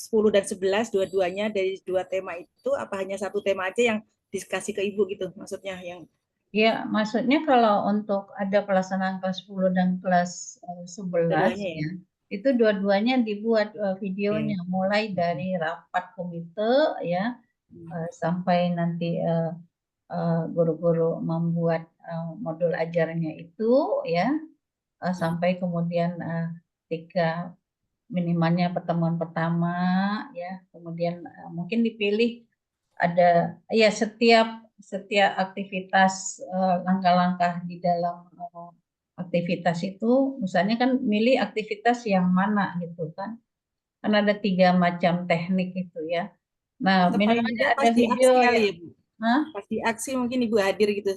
[SPEAKER 6] 10 dan 11 dua-duanya dari 2 tema itu, apa hanya 1 tema aja yang dikasih ke Ibu gitu maksudnya yang
[SPEAKER 1] Ya, maksudnya kalau untuk ada pelaksanaan kelas 10 dan kelas 11
[SPEAKER 6] dua-duanya ya?
[SPEAKER 1] itu dua-duanya dibuat videonya, mulai dari rapat komite ya sampai nanti guru-guru membuat modul ajarnya itu ya, sampai kemudian ketika minimalnya pertemuan pertama ya, kemudian mungkin dipilih ada ya setiap aktivitas langkah-langkah di dalam aktivitas itu, misalnya kan milih aktivitas yang mana gitu kan ada 3 macam teknik itu ya. Nah, minimalnya ada video
[SPEAKER 6] ya,
[SPEAKER 1] ya.
[SPEAKER 6] Pasti aksi mungkin Ibu hadir gitu,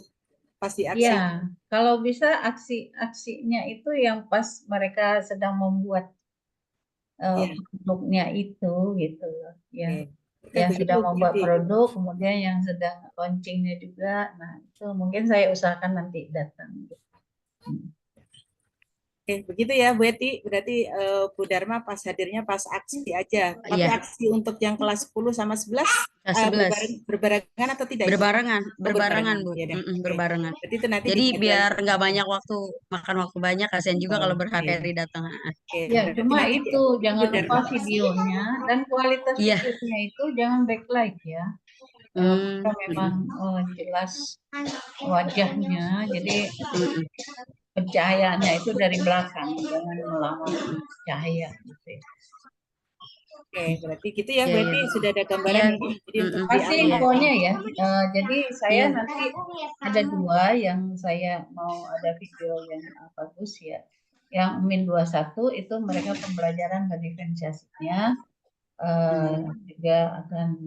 [SPEAKER 6] pasti aksi.
[SPEAKER 1] Ya, kalau bisa aksinya itu yang pas mereka sedang membuat produknya itu gitu ya. Yang sedang membuat produk, kemudian yang sedang launchingnya juga. Nah, itu mungkin saya usahakan nanti datang.
[SPEAKER 6] Oke, begitu ya Bu Eti. Berarti Bu Dharma pas hadirnya pas aksi aja. Tapi aksi untuk yang kelas 10 sama 11 berbarengan atau tidak?
[SPEAKER 16] Berbarengan Bu.
[SPEAKER 6] Ya,
[SPEAKER 16] berbarengan.
[SPEAKER 6] Berarti itu nanti
[SPEAKER 16] jadi biar nggak banyak makan waktu banyak, kasihan juga kalau berhari-hari datang.
[SPEAKER 1] Ya, cuma itu jangan lupa videonya dan kualitas videonya itu jangan backlight ya. Kita memang jelas wajahnya, jadi pencahayaannya itu dari belakang, jangan melawan cahaya gitu.
[SPEAKER 6] Oke, berarti gitu ya, berarti sudah ada gambaran.
[SPEAKER 1] Pasti infonya ya. Jadi saya nanti ada 2 yang saya mau ada video yang bagus ya. Yang Min 21 itu mereka pembelajaran dan diferensiasinya juga akan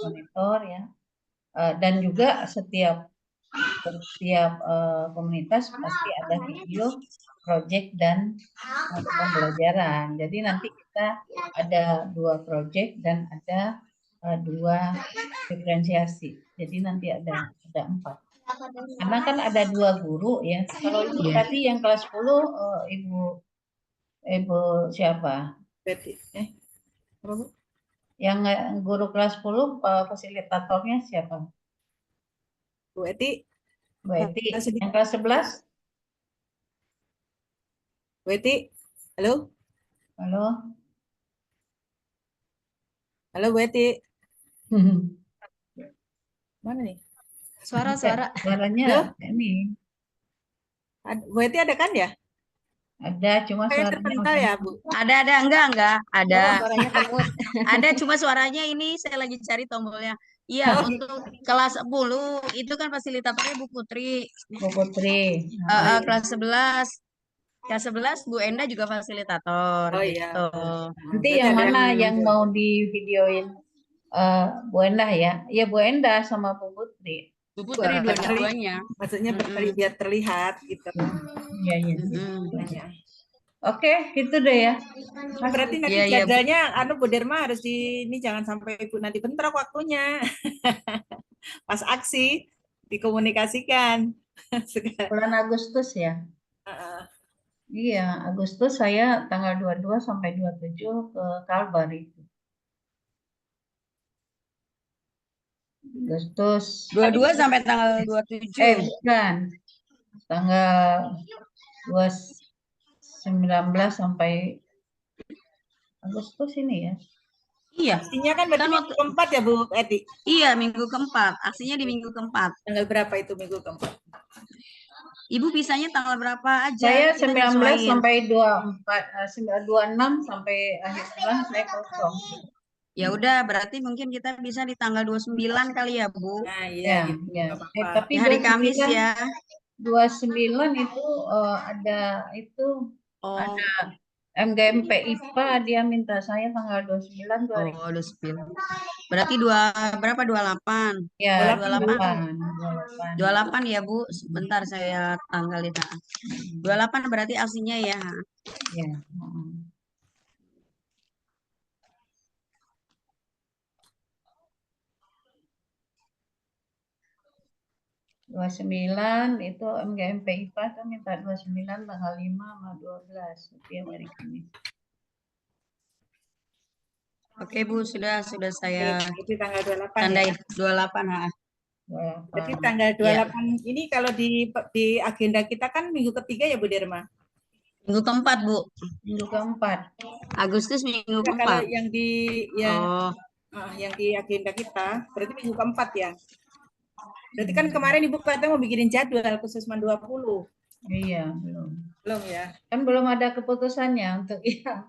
[SPEAKER 1] monitor ya. Dan juga setiap komunitas pasti ada video project dan pembelajaran. Jadi nanti kita ada 2 project dan ada 2 diferensiasi. Jadi nanti ada 4. Karena kan ada 2 guru ya. Kalau Ibu tadi yang kelas 10 Ibu siapa? Yang guru kelas 10 fasilitatornya siapa?
[SPEAKER 6] Bu Eti.
[SPEAKER 1] Bu Eti. Yang kelas 11?
[SPEAKER 6] Bu Eti. Halo?
[SPEAKER 1] Halo?
[SPEAKER 6] Halo Bu Eti. Mana nih?
[SPEAKER 1] Suaranya ini.
[SPEAKER 6] Bu Eti ada kan ya?
[SPEAKER 1] Ada, cuma
[SPEAKER 6] suaranya ya, Bu.
[SPEAKER 16] Ada, enggak. Ada. Ada, cuma suaranya ini saya lagi cari tombolnya. Iya, untuk kelas 10 itu kan fasilitatornya Bu Putri.
[SPEAKER 1] Bu Putri.
[SPEAKER 16] Kelas 11 Bu Enda juga fasilitator.
[SPEAKER 6] Oh
[SPEAKER 16] gitu.
[SPEAKER 6] iya.
[SPEAKER 1] Nanti yang mana yang mau di videoin Bu Enda ya? Iya Bu Enda sama Bu Putri.
[SPEAKER 16] Bu Putri dua-duanya.
[SPEAKER 6] Maksudnya biar terlihat gitu.
[SPEAKER 1] Iya. Oke, gitu deh ya.
[SPEAKER 6] Nah, berarti nanti jadwalnya Bu Derma harus ini jangan sampai Ibu nanti bentrok waktunya. Pas aksi dikomunikasikan.
[SPEAKER 1] Bulan Agustus ya. Iya, Agustus saya tanggal 22 sampai 27 ke Kalbar itu. Agustus
[SPEAKER 16] 22 sampai tanggal 27.
[SPEAKER 1] Bukan. Tanggal 19 sampai Agustus ini ya.
[SPEAKER 16] Iya.
[SPEAKER 6] Aksinya kan berarti minggu keempat ya Bu Eti?
[SPEAKER 16] Iya, minggu keempat. Aksinya di minggu keempat.
[SPEAKER 6] Tanggal berapa itu minggu keempat?
[SPEAKER 16] Ibu bisanya tanggal berapa aja?
[SPEAKER 1] Saya
[SPEAKER 16] Kita
[SPEAKER 1] 19
[SPEAKER 16] nyesuaiin.
[SPEAKER 1] sampai 24, 26 sampai akhir bulan saya kosong.
[SPEAKER 16] Ya udah, berarti mungkin kita bisa di tanggal 29 kali ya, Bu.
[SPEAKER 6] Nah,
[SPEAKER 1] Ya,
[SPEAKER 6] gitu.
[SPEAKER 1] ya.
[SPEAKER 6] Nggak apa-apa.
[SPEAKER 1] Tapi
[SPEAKER 16] Di hari Kamis
[SPEAKER 1] 29
[SPEAKER 16] ya.
[SPEAKER 1] 29 itu ada itu
[SPEAKER 16] Oh,
[SPEAKER 1] ada MGMP IPA, dia minta saya tanggal 29 tuh hari.
[SPEAKER 16] oh, 29. Berarti berapa? 28.
[SPEAKER 1] Ya,
[SPEAKER 16] 28.
[SPEAKER 1] 28.
[SPEAKER 16] 28 ya, Bu. Sebentar saya tanggalin. 28 berarti aslinya ya.
[SPEAKER 1] Ya. 29 itu MGMP IPA tuh minta 29 tanggal 5 sama 12 setiap hari Kamis.
[SPEAKER 16] Oke, Bu, sudah saya
[SPEAKER 6] Jadi tanggal 28
[SPEAKER 16] tandai
[SPEAKER 6] ya.
[SPEAKER 16] 28.
[SPEAKER 6] Jadi tanggal 28 ini kalau di agenda kita kan minggu ketiga ya Bu Derma?
[SPEAKER 16] Minggu keempat, Bu.
[SPEAKER 1] Minggu keempat.
[SPEAKER 16] Agustus minggu
[SPEAKER 6] Enggak, kalau
[SPEAKER 16] keempat.
[SPEAKER 6] yang di agenda kita berarti minggu keempat ya. Berarti kan kemarin Ibu kata mau bikinin jadwal khusus MAN 20.
[SPEAKER 1] Iya, belum.
[SPEAKER 6] Belum ya.
[SPEAKER 1] Kan belum ada keputusannya untuk yang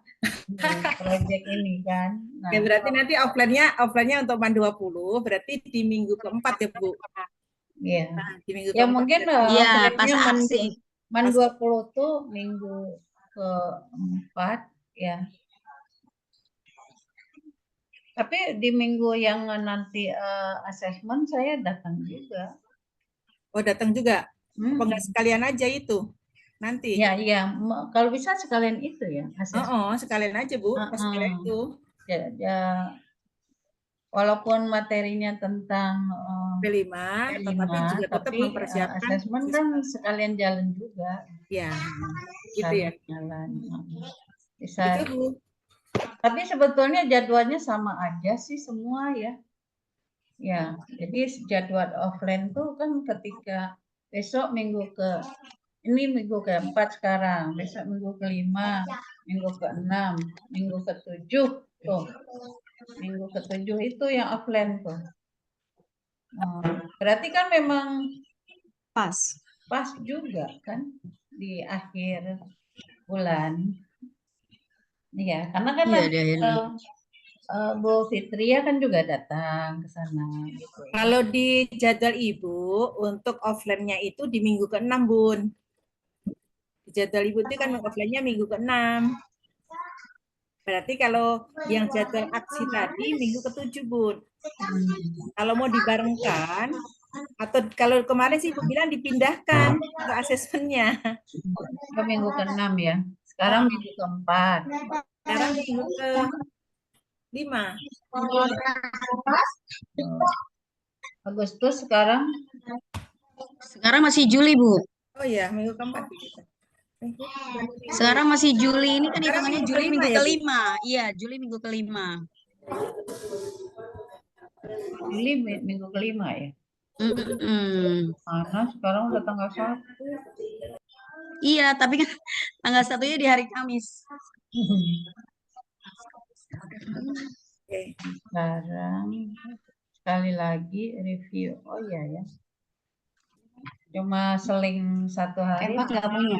[SPEAKER 1] proyek ini kan. Nah,
[SPEAKER 6] Ya berarti nanti offline-nya untuk MAN 20 berarti di minggu keempat ya Bu.
[SPEAKER 1] iya.
[SPEAKER 6] Nah, di minggu
[SPEAKER 1] Ya
[SPEAKER 6] keempat.
[SPEAKER 1] mungkin
[SPEAKER 16] Iya,
[SPEAKER 1] offline-nya
[SPEAKER 16] pas aksi.
[SPEAKER 1] MAN 20 tuh minggu keempat ya. Tapi di minggu yang nanti asesmen saya datang juga.
[SPEAKER 6] Oh, datang juga.
[SPEAKER 1] Hmm.
[SPEAKER 6] Apa enggak sekalian aja itu? Nanti.
[SPEAKER 1] Ya, iya. Kalau bisa sekalian itu ya.
[SPEAKER 6] Sekalian aja Bu, pas sekalian itu.
[SPEAKER 1] Ya, walaupun materinya tentang
[SPEAKER 6] P5, tetapi juga tetap
[SPEAKER 1] tapi
[SPEAKER 6] mempersiapkan
[SPEAKER 1] asesmen kan sekalian jalan juga.
[SPEAKER 6] Ya, gitu ya.
[SPEAKER 1] Jalan. Bisa.
[SPEAKER 6] Itu Bu.
[SPEAKER 1] Tapi sebetulnya jadwalnya sama aja sih semua ya. Ya, jadi jadwal offline tuh kan ketika besok ini minggu keempat sekarang, besok minggu kelima, minggu keenam, minggu ketujuh tuh. Minggu ketujuh itu yang offline tuh. Berarti kan memang pas juga kan di akhir bulan. Iya, karena kan Bu Fitria kan juga datang ke sana gitu.
[SPEAKER 6] Kalau di jadwal Ibu untuk offline-nya itu di minggu ke-6, Bun. Di jadwal Ibu itu kan offline-nya minggu ke-6. Berarti kalau yang jadwal aksi tadi minggu ke-7, Bun. Kalau mau dibarengkan atau kalau kemarin sih Ibu bilang dipindahkan ke asesmennya.
[SPEAKER 1] Ke minggu ke-6 ya. Sekarang minggu ke-4.
[SPEAKER 6] Sekarang minggu ke-5.
[SPEAKER 1] Agustus sekarang
[SPEAKER 16] masih Juli, Bu.
[SPEAKER 6] Oh iya, minggu ke-4.
[SPEAKER 16] Sekarang masih Juli, ini kan
[SPEAKER 6] Sekarang
[SPEAKER 16] hitungannya
[SPEAKER 6] minggu
[SPEAKER 16] Juli
[SPEAKER 6] kelima
[SPEAKER 16] minggu
[SPEAKER 6] ya, Bu?
[SPEAKER 16] kelima. Iya, Juli minggu kelima.
[SPEAKER 1] Juli minggu kelima ya. Mana sekarang udah tanggal 1.
[SPEAKER 16] Iya, tapi kan tanggal 1-nya di hari Kamis.
[SPEAKER 1] Sekarang sekali lagi review. Oh iya ya. Cuma seling 1 hari.
[SPEAKER 16] Pak nggak punya.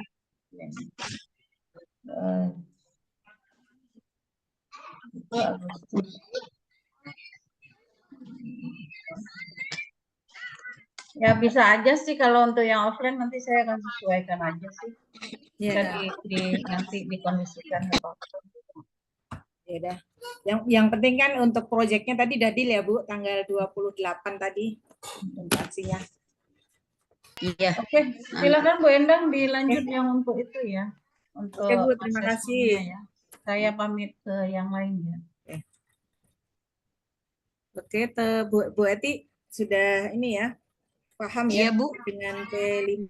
[SPEAKER 1] Itu Agustus. Ya bisa aja sih kalau untuk yang offline nanti saya akan sesuaikan aja sih. Bisa nanti dikondisikan apa-apa.
[SPEAKER 6] Ya udah. Yang penting kan untuk proyeknya tadi udah deal ya Bu, tanggal 28 tadi untuk aksinya.
[SPEAKER 16] Iya.
[SPEAKER 1] Oke, silakan Bu Endang dilanjut yang untuk itu ya. Untuk
[SPEAKER 6] Oke Bu, terima kasih.
[SPEAKER 1] Ya. Saya pamit ke yang lainnya.
[SPEAKER 6] Oke, Bu Eti sudah ini ya, paham ya
[SPEAKER 16] Bu
[SPEAKER 6] dengan P5.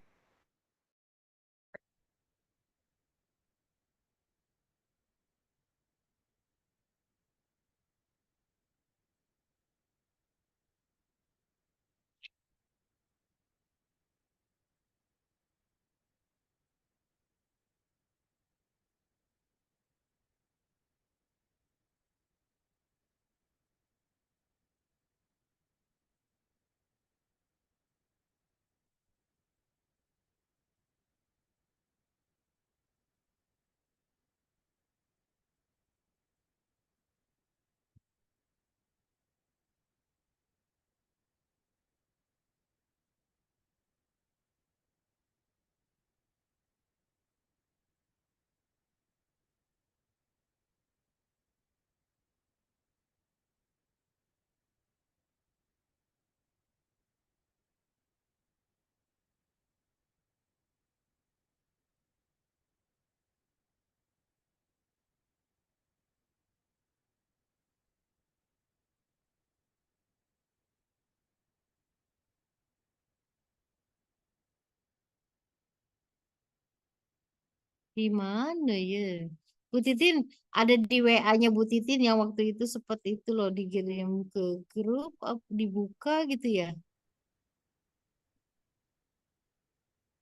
[SPEAKER 8] Gimana ya? Bu Titin, ada di WA-nya Bu Titin yang waktu itu seperti itu loh, dikirim ke grup, dibuka gitu ya.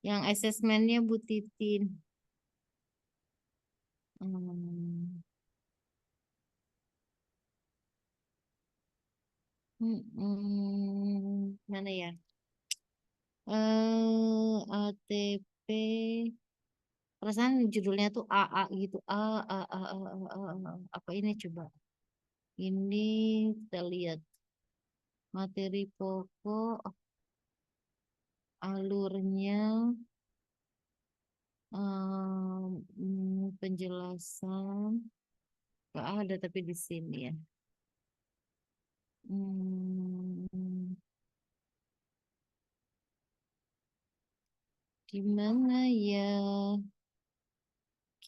[SPEAKER 8] Yang asesmennya Bu Titin. Mana ya? ATP. Perasaan judulnya tuh AA gitu. Apa ini coba? Ini kita lihat. Materi pokok, alurnya, penjelasan. Gak ada tapi di sini ya. Gimana ya?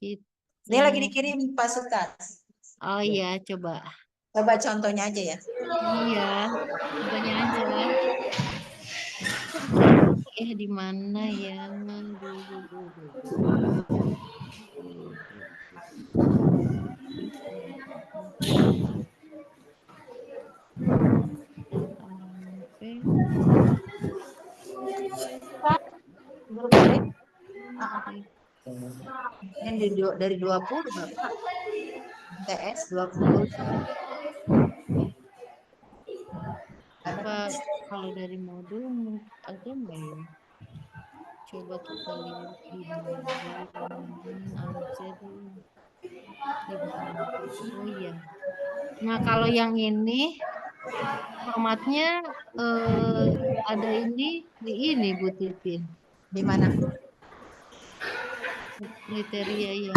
[SPEAKER 2] Ini lagi dikirim Pak Sultan.
[SPEAKER 8] Oh iya, coba.
[SPEAKER 2] Coba contohnya aja ya.
[SPEAKER 8] Iya, contohnya aja. Di mana ya?
[SPEAKER 2] Yang dari 20 Bapak. TS 20.
[SPEAKER 8] Apa kalau dari modul ada nggak ya? Coba kita lihat di modul aja dulu. Oh iya. Nah kalau yang ini formatnya ada ini di ini Bu Titin.
[SPEAKER 2] Di mana?
[SPEAKER 8] Kriteria yang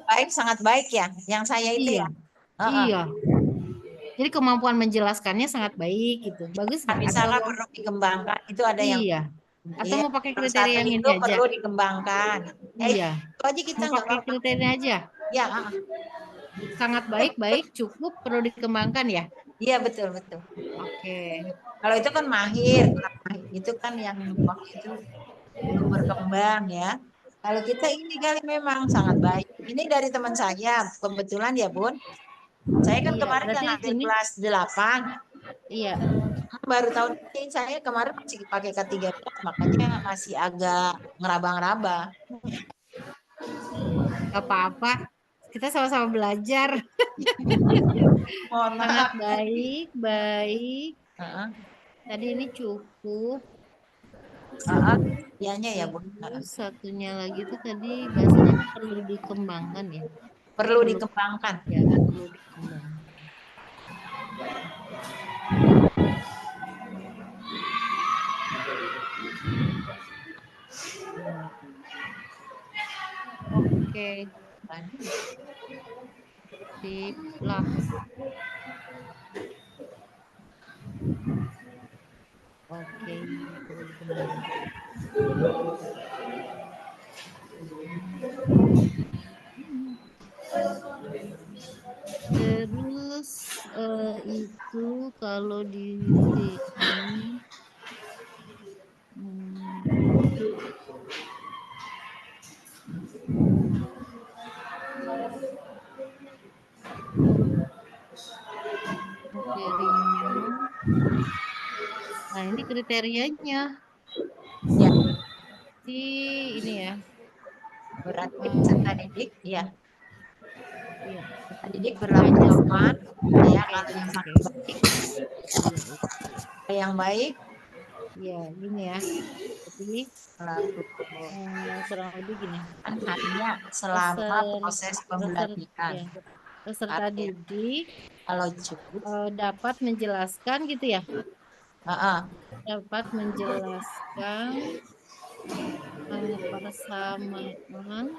[SPEAKER 2] baik, sangat baik ya. Yang saya itu ya.
[SPEAKER 8] Iya. Jadi kemampuan menjelaskannya sangat baik gitu. Bagus nggak?
[SPEAKER 2] Misalkan perlu dikembangkan. Itu ada yang.
[SPEAKER 8] Iya. Atau mau pakai kriteria yang ini
[SPEAKER 2] itu
[SPEAKER 8] aja?
[SPEAKER 2] perlu dikembangkan.
[SPEAKER 8] Iya.
[SPEAKER 2] Itu aja kita
[SPEAKER 8] mau pakai kriteria aja?
[SPEAKER 2] Ya.
[SPEAKER 8] Sangat baik, cukup, perlu dikembangkan ya?
[SPEAKER 2] Iya betul.
[SPEAKER 8] Oke.
[SPEAKER 2] Kalau itu kan mahir, itu kan yang waktu itu belum berkembang ya. Kalau kita ini kali memang sangat baik. Ini dari teman saya, kebetulan ya Bun. Saya kan kemarin yang ngambil kelas 8.
[SPEAKER 8] Iya.
[SPEAKER 2] Baru tahun ini saya kemarin masih pakai K13, makanya masih agak ngeraba-ngeraba.
[SPEAKER 8] Gak apa-apa. Kita sama-sama belajar. Sangat baik. Tadi ini cukup.
[SPEAKER 2] Ianya ya Bu.
[SPEAKER 8] Satunya lagi itu tadi bahasanya perlu dikembangkan ya.
[SPEAKER 2] Perlu dikembangkan.
[SPEAKER 8] Ya, perlu dikembangkan. Oke. Sip lah. Oke. Terus itu kalau di sini nah ini kriterianya
[SPEAKER 2] ya.
[SPEAKER 8] Ini ya.
[SPEAKER 2] Berarti peserta didik ya.
[SPEAKER 8] Iya.
[SPEAKER 2] Peserta didik berlaku aman. Ya, kalau yang sangat baik. Yang baik.
[SPEAKER 8] Ya, gini ya. Jadi kurang lebih gini.
[SPEAKER 2] Artinya selama proses pembelajaran.
[SPEAKER 8] Peserta didik
[SPEAKER 2] kalau cukup
[SPEAKER 8] dapat menjelaskan gitu ya. Dapat menjelaskan persamaan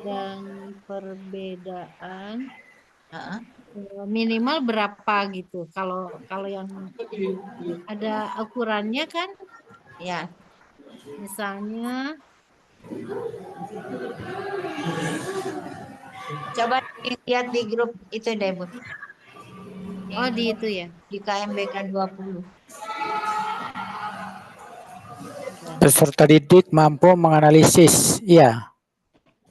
[SPEAKER 8] dan perbedaan minimal berapa gitu. Kalau yang ada ukurannya kan
[SPEAKER 2] ya,
[SPEAKER 8] misalnya
[SPEAKER 2] coba lihat di grup itu deh Bu.
[SPEAKER 8] Oh di itu ya,
[SPEAKER 2] di KMBK 20.
[SPEAKER 4] Peserta didik mampu menganalisis. Iya.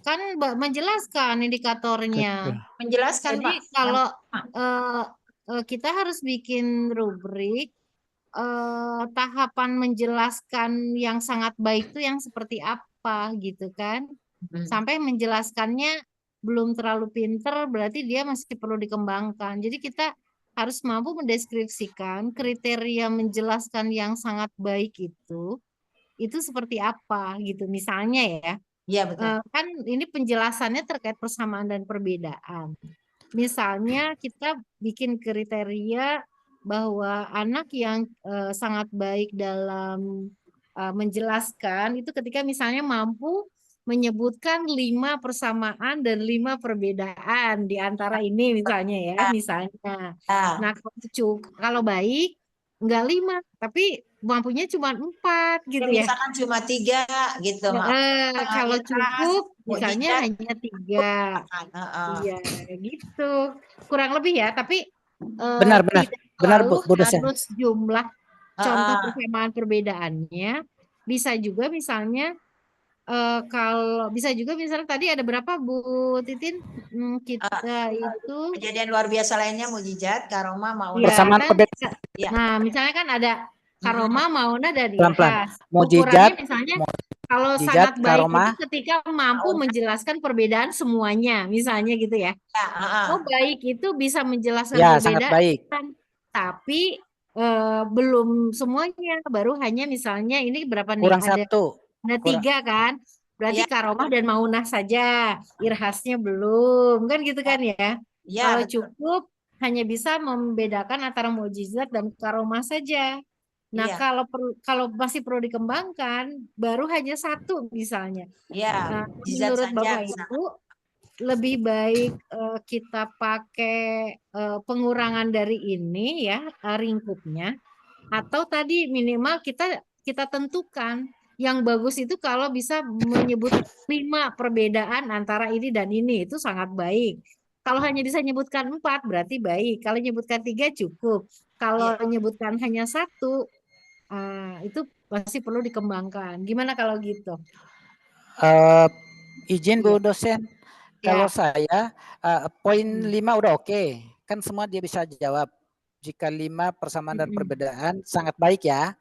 [SPEAKER 8] Kan menjelaskan indikatornya.
[SPEAKER 2] Menjelaskan,
[SPEAKER 8] Jadi
[SPEAKER 2] Pak.
[SPEAKER 8] kalau kita harus bikin rubrik tahapan menjelaskan yang sangat baik itu yang seperti apa gitu kan. Sampai menjelaskannya belum terlalu pinter berarti dia masih perlu dikembangkan. Jadi kita harus mampu mendeskripsikan kriteria menjelaskan yang sangat baik itu seperti apa gitu. Misalnya ya.
[SPEAKER 2] Iya, betul.
[SPEAKER 8] Kan ini penjelasannya terkait persamaan dan perbedaan. Misalnya kita bikin kriteria bahwa anak yang sangat baik dalam menjelaskan itu ketika misalnya mampu menyebutkan 5 persamaan dan 5 perbedaan di antara ini misalnya ya, misalnya. Nah, kalau baik enggak 5, tapi mampunya cuma 4 gitu ya.
[SPEAKER 2] Misalkan cuma 3 gitu.
[SPEAKER 8] Kalau cukup misalnya hanya 3. Iya, gitu. Kurang lebih ya, tapi
[SPEAKER 4] Benar Bu dosen.
[SPEAKER 8] harus jumlah contoh persamaan perbedaannya. Bisa juga misalnya kalau bisa juga misalnya tadi ada berapa Bu Titin? Kita itu
[SPEAKER 2] kejadian luar biasa lainnya, mukjizat, karomah, maunah.
[SPEAKER 4] Persamaan perbedaan.
[SPEAKER 8] Nah, misalnya kan ada karomah, maunah, dan
[SPEAKER 4] Pelan-pelan.
[SPEAKER 8] irhas.
[SPEAKER 4] Mukjizat,
[SPEAKER 8] Ukurannya misalnya kalau
[SPEAKER 4] mukjizat,
[SPEAKER 8] sangat baik
[SPEAKER 4] karomah.
[SPEAKER 8] itu ketika mampu menjelaskan perbedaan semuanya, misalnya gitu ya. Oh, baik itu bisa menjelaskan
[SPEAKER 4] Ya, sangat
[SPEAKER 8] perbedaan,
[SPEAKER 4] baik.
[SPEAKER 8] tapi belum semuanya, baru hanya misalnya ini berapa nih?
[SPEAKER 4] Kurang 1.
[SPEAKER 8] Ada 3 kan? Berarti karomah dan maunah saja, irhasnya belum, kan gitu kan ya? Kalau cukup hanya bisa membedakan antara mukjizat dan karomah saja. Nah, kalau masih perlu dikembangkan, baru hanya 1 misalnya. Nah, menurut Bapak Ibu, lebih baik kita pakai pengurangan dari ini ya, ringkupnya, atau tadi minimal kita tentukan yang bagus itu kalau bisa menyebut 5 perbedaan antara ini dan ini, itu sangat baik. Kalau hanya bisa menyebutkan 4 berarti baik. Kalau menyebutkan 3 cukup. Kalau menyebutkan hanya 1 itu masih perlu dikembangkan. Gimana kalau gitu?
[SPEAKER 4] Izin Bu dosen. Kalau saya poin 5 udah oke. Kan semua dia bisa jawab. Jika 5 persamaan dan perbedaan sangat baik ya.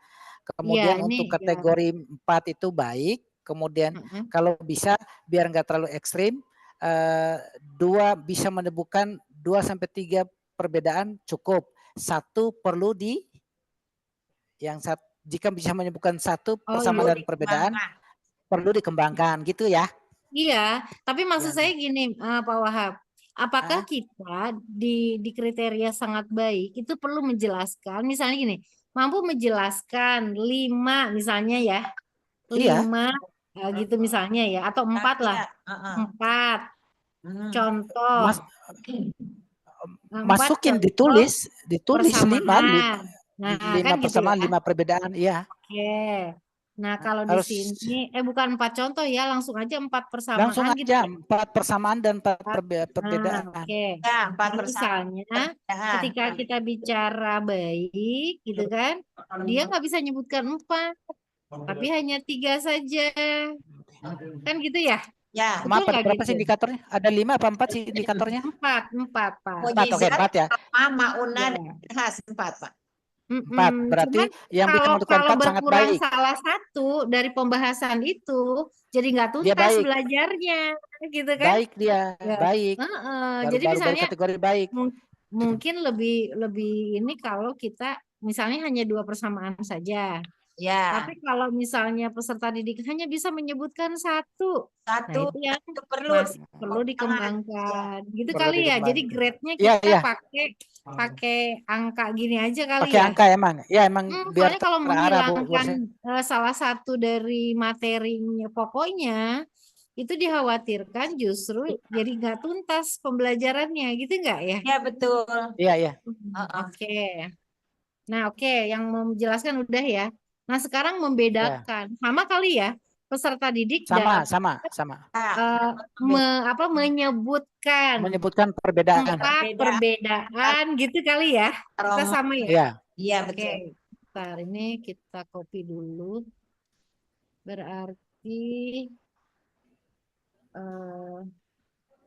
[SPEAKER 4] Kemudian untuk kategori 4 itu baik. Kemudian kalau bisa biar nggak terlalu ekstrim, 2 bisa menemukan 2-3 perbedaan cukup. 1 perlu jika bisa menyebutkan 1 persamaan dan perbedaan perlu dikembangkan gitu ya.
[SPEAKER 8] Iya, tapi maksud saya gini Pak Wahab, apakah kita di kriteria sangat baik itu perlu menjelaskan, misalnya gini, mampu menjelaskan 5 misalnya ya, 5 gitu misalnya ya, atau 4 lah, 4 contoh.
[SPEAKER 4] Masukin ditulis 5
[SPEAKER 8] Nah,
[SPEAKER 4] 5
[SPEAKER 8] kan
[SPEAKER 4] persamaan,
[SPEAKER 8] gitu ya.
[SPEAKER 4] 5 perbedaan, iya.
[SPEAKER 8] Oke. Nah, kalau di sini bukan 4 contoh ya, langsung aja 4 persamaan.
[SPEAKER 4] Langsung aja 4 persamaan dan 4 perbedaan.
[SPEAKER 8] Oke. Misalnya ketika kita bicara baik gitu kan, dia nggak bisa nyebutkan 4, tapi hanya 3 saja. Kan gitu ya?
[SPEAKER 2] Ya.
[SPEAKER 4] Maaf, berapa sih indikatornya? Ada 5 apa 4 sih indikatornya?
[SPEAKER 8] 4 Pak.
[SPEAKER 4] 4 ya.
[SPEAKER 2] Maunah dan irhas 4 Pak.
[SPEAKER 4] 4 berarti yang bisa menentukan 4 sangat baik.
[SPEAKER 8] Salah satu dari pembahasan itu jadi nggak tuntas belajarnya gitu kan?
[SPEAKER 4] Baik dia, baik.
[SPEAKER 8] Jadi misalnya
[SPEAKER 4] kategori baik.
[SPEAKER 8] Mungkin lebih ini kalau kita misalnya hanya 2 persamaan saja.
[SPEAKER 2] Ya.
[SPEAKER 8] Tapi kalau misalnya peserta didik hanya bisa menyebutkan 1, nah itu yang perlu dikembangkan. Gitu kali ya. Jadi grade-nya kita pakai angka gini aja kali
[SPEAKER 4] pakai
[SPEAKER 8] ya.
[SPEAKER 4] Angka emang. Ya emang biar
[SPEAKER 8] soalnya kalau menghilangkan salah satu dari materinya pokoknya itu dikhawatirkan justru jadi nggak tuntas pembelajarannya, gitu nggak ya?
[SPEAKER 2] Iya betul.
[SPEAKER 4] Iya.
[SPEAKER 8] Oke. Nah yang mau menjelaskan udah ya. Nah sekarang membedakan sama kali ya peserta didik
[SPEAKER 4] sama.
[SPEAKER 8] menyebutkan
[SPEAKER 4] perbedaan.
[SPEAKER 8] 4 perbedaan gitu kali ya. Kita sama ya.
[SPEAKER 2] Iya betul.
[SPEAKER 8] Bentar, ini kita copy dulu. Berarti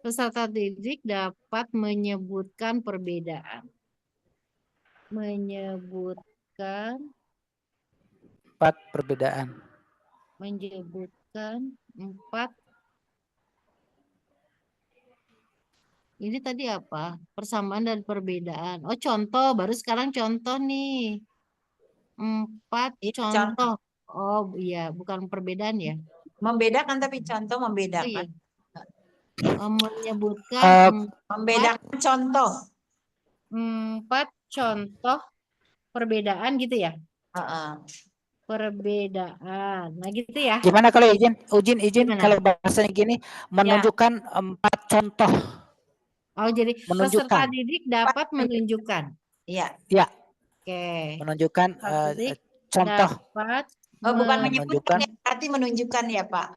[SPEAKER 8] peserta didik dapat menyebutkan perbedaan. Menyebutkan
[SPEAKER 4] 4 perbedaan.
[SPEAKER 8] Menyebutkan 4. Ini tadi apa? Persamaan dan perbedaan. Oh, contoh. Baru sekarang contoh nih. 4 contoh. Oh iya, bukan perbedaan ya.
[SPEAKER 2] Membedakan tapi contoh
[SPEAKER 8] Oh
[SPEAKER 2] membedakan.
[SPEAKER 8] iya. Menyebutkan
[SPEAKER 2] Membedakan contoh.
[SPEAKER 8] 4 contoh perbedaan gitu ya. Perbedaan. Nah gitu ya.
[SPEAKER 4] Gimana kalau izin kalau bahasanya gini, menunjukkan 4 contoh.
[SPEAKER 8] Oh, jadi
[SPEAKER 4] menunjukkan.
[SPEAKER 8] Peserta didik dapat menunjukkan.
[SPEAKER 2] Iya.
[SPEAKER 4] Ya.
[SPEAKER 8] Oke.
[SPEAKER 4] Menunjukkan contoh.
[SPEAKER 8] Dapat
[SPEAKER 2] bukan menunjukkan ya, berarti menunjukkan ya Pak.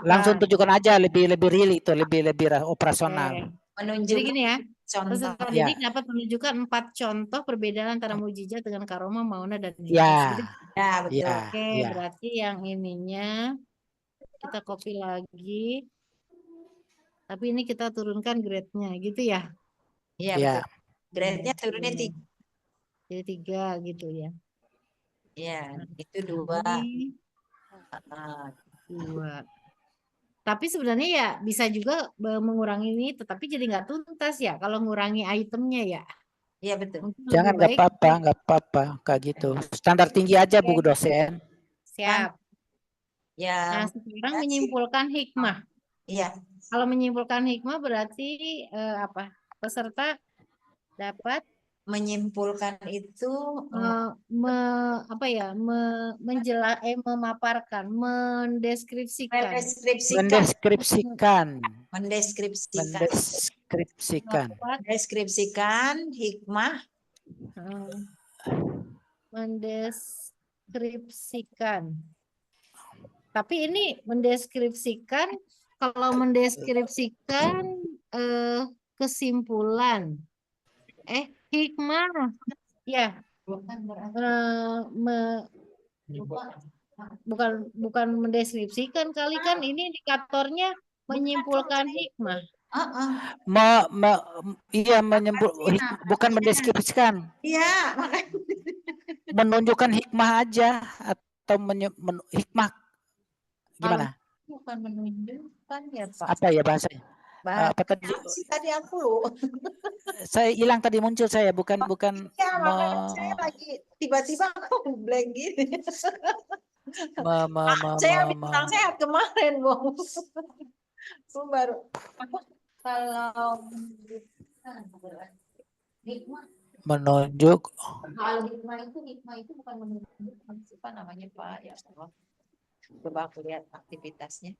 [SPEAKER 4] Langsung tunjukkan aja, lebih real itu, lebih operasional.
[SPEAKER 2] Menunjukkan.
[SPEAKER 8] Jadi gini ya.
[SPEAKER 2] Contoh.
[SPEAKER 8] Peserta didik dapat menunjukkan 4 contoh perbedaan antara mukjizat dengan karomah, maunah dan hikmah.
[SPEAKER 4] Ya.
[SPEAKER 2] Ya, betul.
[SPEAKER 8] Oke, berarti yang ininya kita copy lagi. Tapi ini kita turunkan grade-nya gitu ya.
[SPEAKER 2] Iya, betul. Grade-nya turunnya 3.
[SPEAKER 8] Jadi 3 gitu ya.
[SPEAKER 2] Iya, itu 2.
[SPEAKER 8] 2. Tapi sebenarnya ya bisa juga mengurangi ini, tetapi jadi nggak tuntas ya kalau ngurangi itemnya ya.
[SPEAKER 2] Iya betul.
[SPEAKER 4] Jangan, nggak apa-apa, kayak gitu. Standar tinggi aja Bu dosen.
[SPEAKER 8] Siap.
[SPEAKER 2] Ya.
[SPEAKER 8] Nah sekarang menyimpulkan hikmah.
[SPEAKER 2] Iya.
[SPEAKER 8] Kalau menyimpulkan hikmah berarti apa? Peserta dapat
[SPEAKER 2] menyimpulkan itu
[SPEAKER 8] memaparkan, mendeskripsikan.
[SPEAKER 2] Mendeskripsikan hikmah.
[SPEAKER 8] Mendeskripsikan. Tapi ini mendeskripsikan, kalau mendeskripsikan kesimpulan. Hikmah. Ya. Bukan mendeskripsikan kali kan, ini indikatornya menyimpulkan hikmah.
[SPEAKER 4] Iya, bukan mendeskripsikan.
[SPEAKER 2] Iya,
[SPEAKER 4] menunjukkan hikmah aja atau hikmah gimana?
[SPEAKER 2] Bukan menunjukkan ya Pak.
[SPEAKER 4] Apa ya bahasanya? Apa tadi?
[SPEAKER 2] Tadi aku
[SPEAKER 4] saya hilang tadi, muncul saya bukan
[SPEAKER 2] ya, makanya saya lagi tiba-tiba aku blank gini. Saya bintang sehat kemarin, Bu. Baru kalau
[SPEAKER 4] menunjuk.
[SPEAKER 2] Kalau hikmah itu bukan menunjukkan, apa namanya Pak ya. Coba aku lihat aktivitasnya.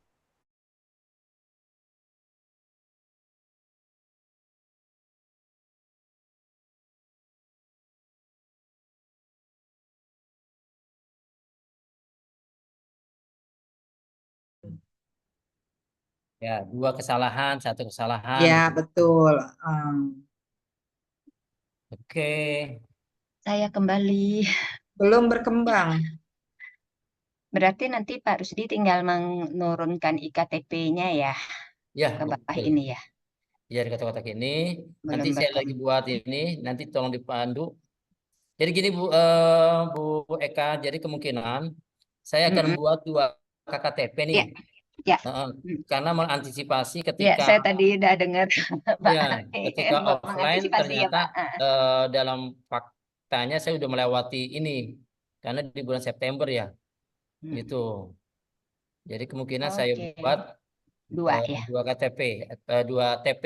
[SPEAKER 5] Ya, 2 kesalahan, 1 kesalahan.
[SPEAKER 2] Ya, betul.
[SPEAKER 5] Oke.
[SPEAKER 12] Saya kembali.
[SPEAKER 2] Belum berkembang.
[SPEAKER 12] Berarti nanti Pak Rusdi tinggal menurunkan IKTP-nya ya?
[SPEAKER 5] Ya,
[SPEAKER 12] ke bawah
[SPEAKER 5] betul.
[SPEAKER 12] ini ya?
[SPEAKER 5] Ya, di kotak-kotak ini.
[SPEAKER 12] Belum
[SPEAKER 5] Nanti saya lagi buat ini, nanti tolong dipandu. Jadi gini Bu Eka, jadi kemungkinan saya akan buat 2 KKTP nih.
[SPEAKER 12] Ya.
[SPEAKER 5] Karena mengantisipasi
[SPEAKER 12] Ya,
[SPEAKER 5] ketika
[SPEAKER 12] saya tadi udah dengar Pak.
[SPEAKER 5] ya, ketika offline ternyata dalam faktanya saya udah melewati ini karena di bulan September ya. Gitu. Jadi kemungkinan saya buat 2 KTP, 2 TP.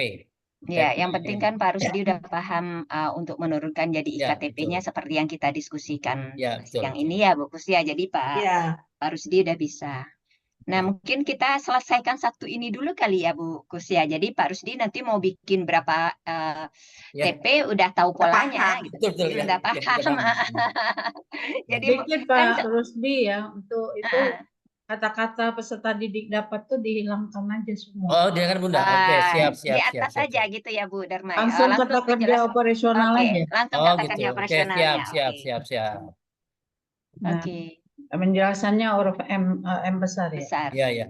[SPEAKER 12] Ya, yang penting kan Pak Rusdi udah paham untuk menurunkan jadi IKTP-nya seperti yang kita diskusikan yang ini ya Bu Kus ya. Jadi Pak Rusdi udah bisa. Nah, mungkin kita selesaikan satu ini dulu kali ya Bu Kus ya. Jadi Pak Rusdi nanti mau bikin berapa TP udah tahu polanya gitu.
[SPEAKER 5] Betul,
[SPEAKER 12] udah paham.
[SPEAKER 1] Jadi bikin Pak Rusdi ya untuk itu kata-kata peserta didik dapat tuh dihilangkan aja semua.
[SPEAKER 5] Oh, dia kan Bunda. Oke, siap.
[SPEAKER 12] Di atas saja gitu ya Bu Dharma.
[SPEAKER 1] Langsung kata kerja operasional aja.
[SPEAKER 12] Langsung kata kerja operasionalnya.
[SPEAKER 5] Siap.
[SPEAKER 12] Oke.
[SPEAKER 1] Penjelasannya huruf M besar ya.
[SPEAKER 12] Besar.
[SPEAKER 5] Iya, ya.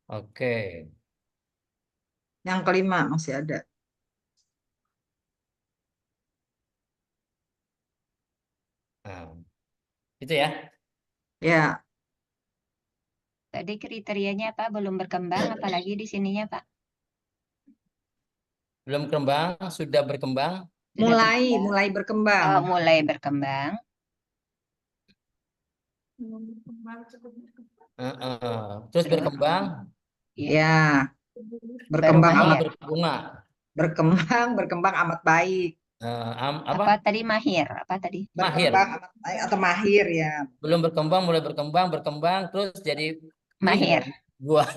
[SPEAKER 5] Oke.
[SPEAKER 13] Yang kelima masih ada.
[SPEAKER 5] Nah, itu ya.
[SPEAKER 13] Ya.
[SPEAKER 12] Tadi kriterianya apa? Belum berkembang, apalagi di sininya, Pak?
[SPEAKER 5] Belum berkembang, sudah berkembang.
[SPEAKER 13] Mulai berkembang.
[SPEAKER 12] Oh, mulai berkembang.
[SPEAKER 5] Terus berkembang.
[SPEAKER 13] Ya. Berkembang
[SPEAKER 12] Baru
[SPEAKER 13] amat
[SPEAKER 12] mahir.
[SPEAKER 5] Berbunga.
[SPEAKER 13] berkembang amat baik.
[SPEAKER 12] Apa tadi mahir? Apa tadi?
[SPEAKER 5] Mahir.
[SPEAKER 13] Berkembang amat baik atau mahir ya.
[SPEAKER 5] Belum berkembang, mulai berkembang, terus jadi
[SPEAKER 12] mahir.
[SPEAKER 5] Buah.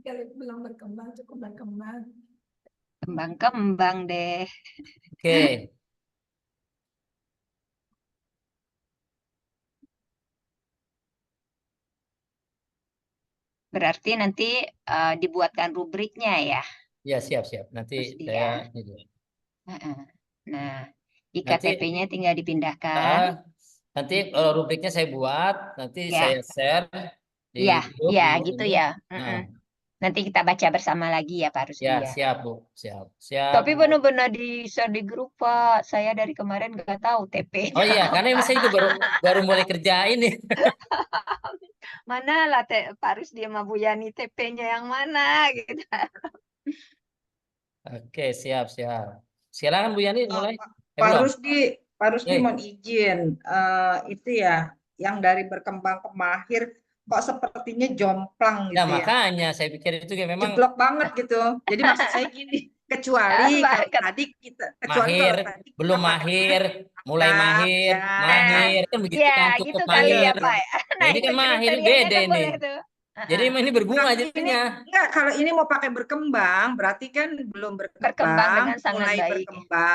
[SPEAKER 14] Kalau belum berkembang, cukup berkembang.
[SPEAKER 12] Kembang-kembang deh.
[SPEAKER 5] Oke.
[SPEAKER 12] Berarti nanti dibuatkan rubriknya ya.
[SPEAKER 5] Ya, siap. Nanti saya
[SPEAKER 12] Nah, IKTP-nya tinggal dipindahkan.
[SPEAKER 5] Nanti rubriknya saya buat, nanti
[SPEAKER 12] Ya.
[SPEAKER 5] saya share di
[SPEAKER 12] Ya,
[SPEAKER 5] grup,
[SPEAKER 12] ya
[SPEAKER 5] di
[SPEAKER 12] gitu
[SPEAKER 5] ini.
[SPEAKER 12] ya.
[SPEAKER 5] Nah,
[SPEAKER 12] Nanti kita baca bersama lagi ya Pak Rusdi
[SPEAKER 5] ya,
[SPEAKER 12] ya.
[SPEAKER 5] siap Bu, siap.
[SPEAKER 12] Tapi benar-benar di share di grup Pak. Saya dari kemarin nggak tahu TP-nya.
[SPEAKER 5] Oh iya, karena ini saya juga baru mulai kerja ini.
[SPEAKER 12] Mana lah Pak Rusdi sama Bu Yani TP-nya yang mana gitu.
[SPEAKER 5] Oke, siap. Silakan Bu Yani mulai.
[SPEAKER 13] Pak Rusdi
[SPEAKER 5] Hey.
[SPEAKER 13] mohon izin, itu ya yang dari berkembang ke mahir kok sepertinya jomplang
[SPEAKER 5] Ya,
[SPEAKER 13] gitu ya.
[SPEAKER 5] makanya saya pikir itu kayak memang
[SPEAKER 13] Jeblok banget gitu. Jadi maksud saya gini, kecuali kalau tadi
[SPEAKER 5] mahir, belum mahir, mulai mahir, mahir kan begitu
[SPEAKER 12] Ya,
[SPEAKER 5] kan
[SPEAKER 12] gitu
[SPEAKER 5] cukup
[SPEAKER 12] kali
[SPEAKER 5] mahir.
[SPEAKER 12] ya Pak.
[SPEAKER 5] Nah, ini kan mahir beda ini. Jadi ini berbunga jadinya.
[SPEAKER 13] Enggak, kalau ini mau pakai berkembang, berarti kan belum berkembang
[SPEAKER 12] dengan sangat
[SPEAKER 13] mulai
[SPEAKER 12] baik.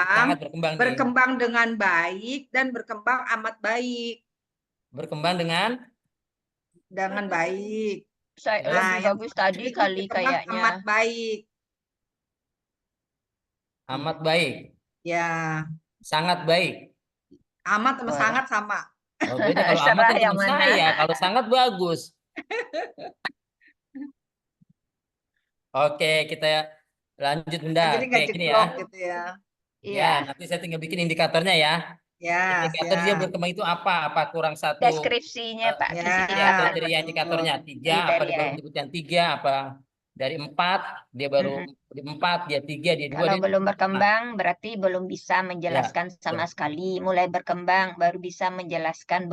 [SPEAKER 5] Sangat berkembang.
[SPEAKER 13] Berkembang dengan baik dan berkembang amat baik.
[SPEAKER 5] Berkembang dengan
[SPEAKER 13] baik.
[SPEAKER 12] Saya lebih bagus tadi kali kayaknya.
[SPEAKER 13] Amat baik.
[SPEAKER 5] Amat baik.
[SPEAKER 13] Ya.
[SPEAKER 5] Sangat baik.
[SPEAKER 13] Amat sama sangat sama.
[SPEAKER 5] Oh, beda kalau amat itu teman saya, kalau sangat bagus. Oke, kita lanjut Bunda.
[SPEAKER 13] Jadi nggak
[SPEAKER 5] Oke, gini
[SPEAKER 13] jeblok
[SPEAKER 5] ya.
[SPEAKER 13] gitu ya.
[SPEAKER 5] Ya, nanti saya tinggal bikin indikatornya ya.
[SPEAKER 13] Ya,
[SPEAKER 5] indikator dia berkembang itu apa? Apa kurang satu?
[SPEAKER 12] Deskripsinya Pak.
[SPEAKER 5] Ya, kriteria indikatornya 3, apa dia baru menyebutkan 3, apa dari 4 dia baru 4, dia 3, dia 2.
[SPEAKER 12] Kalau belum berkembang berarti belum bisa menjelaskan sama sekali. Mulai berkembang baru bisa menjelaskan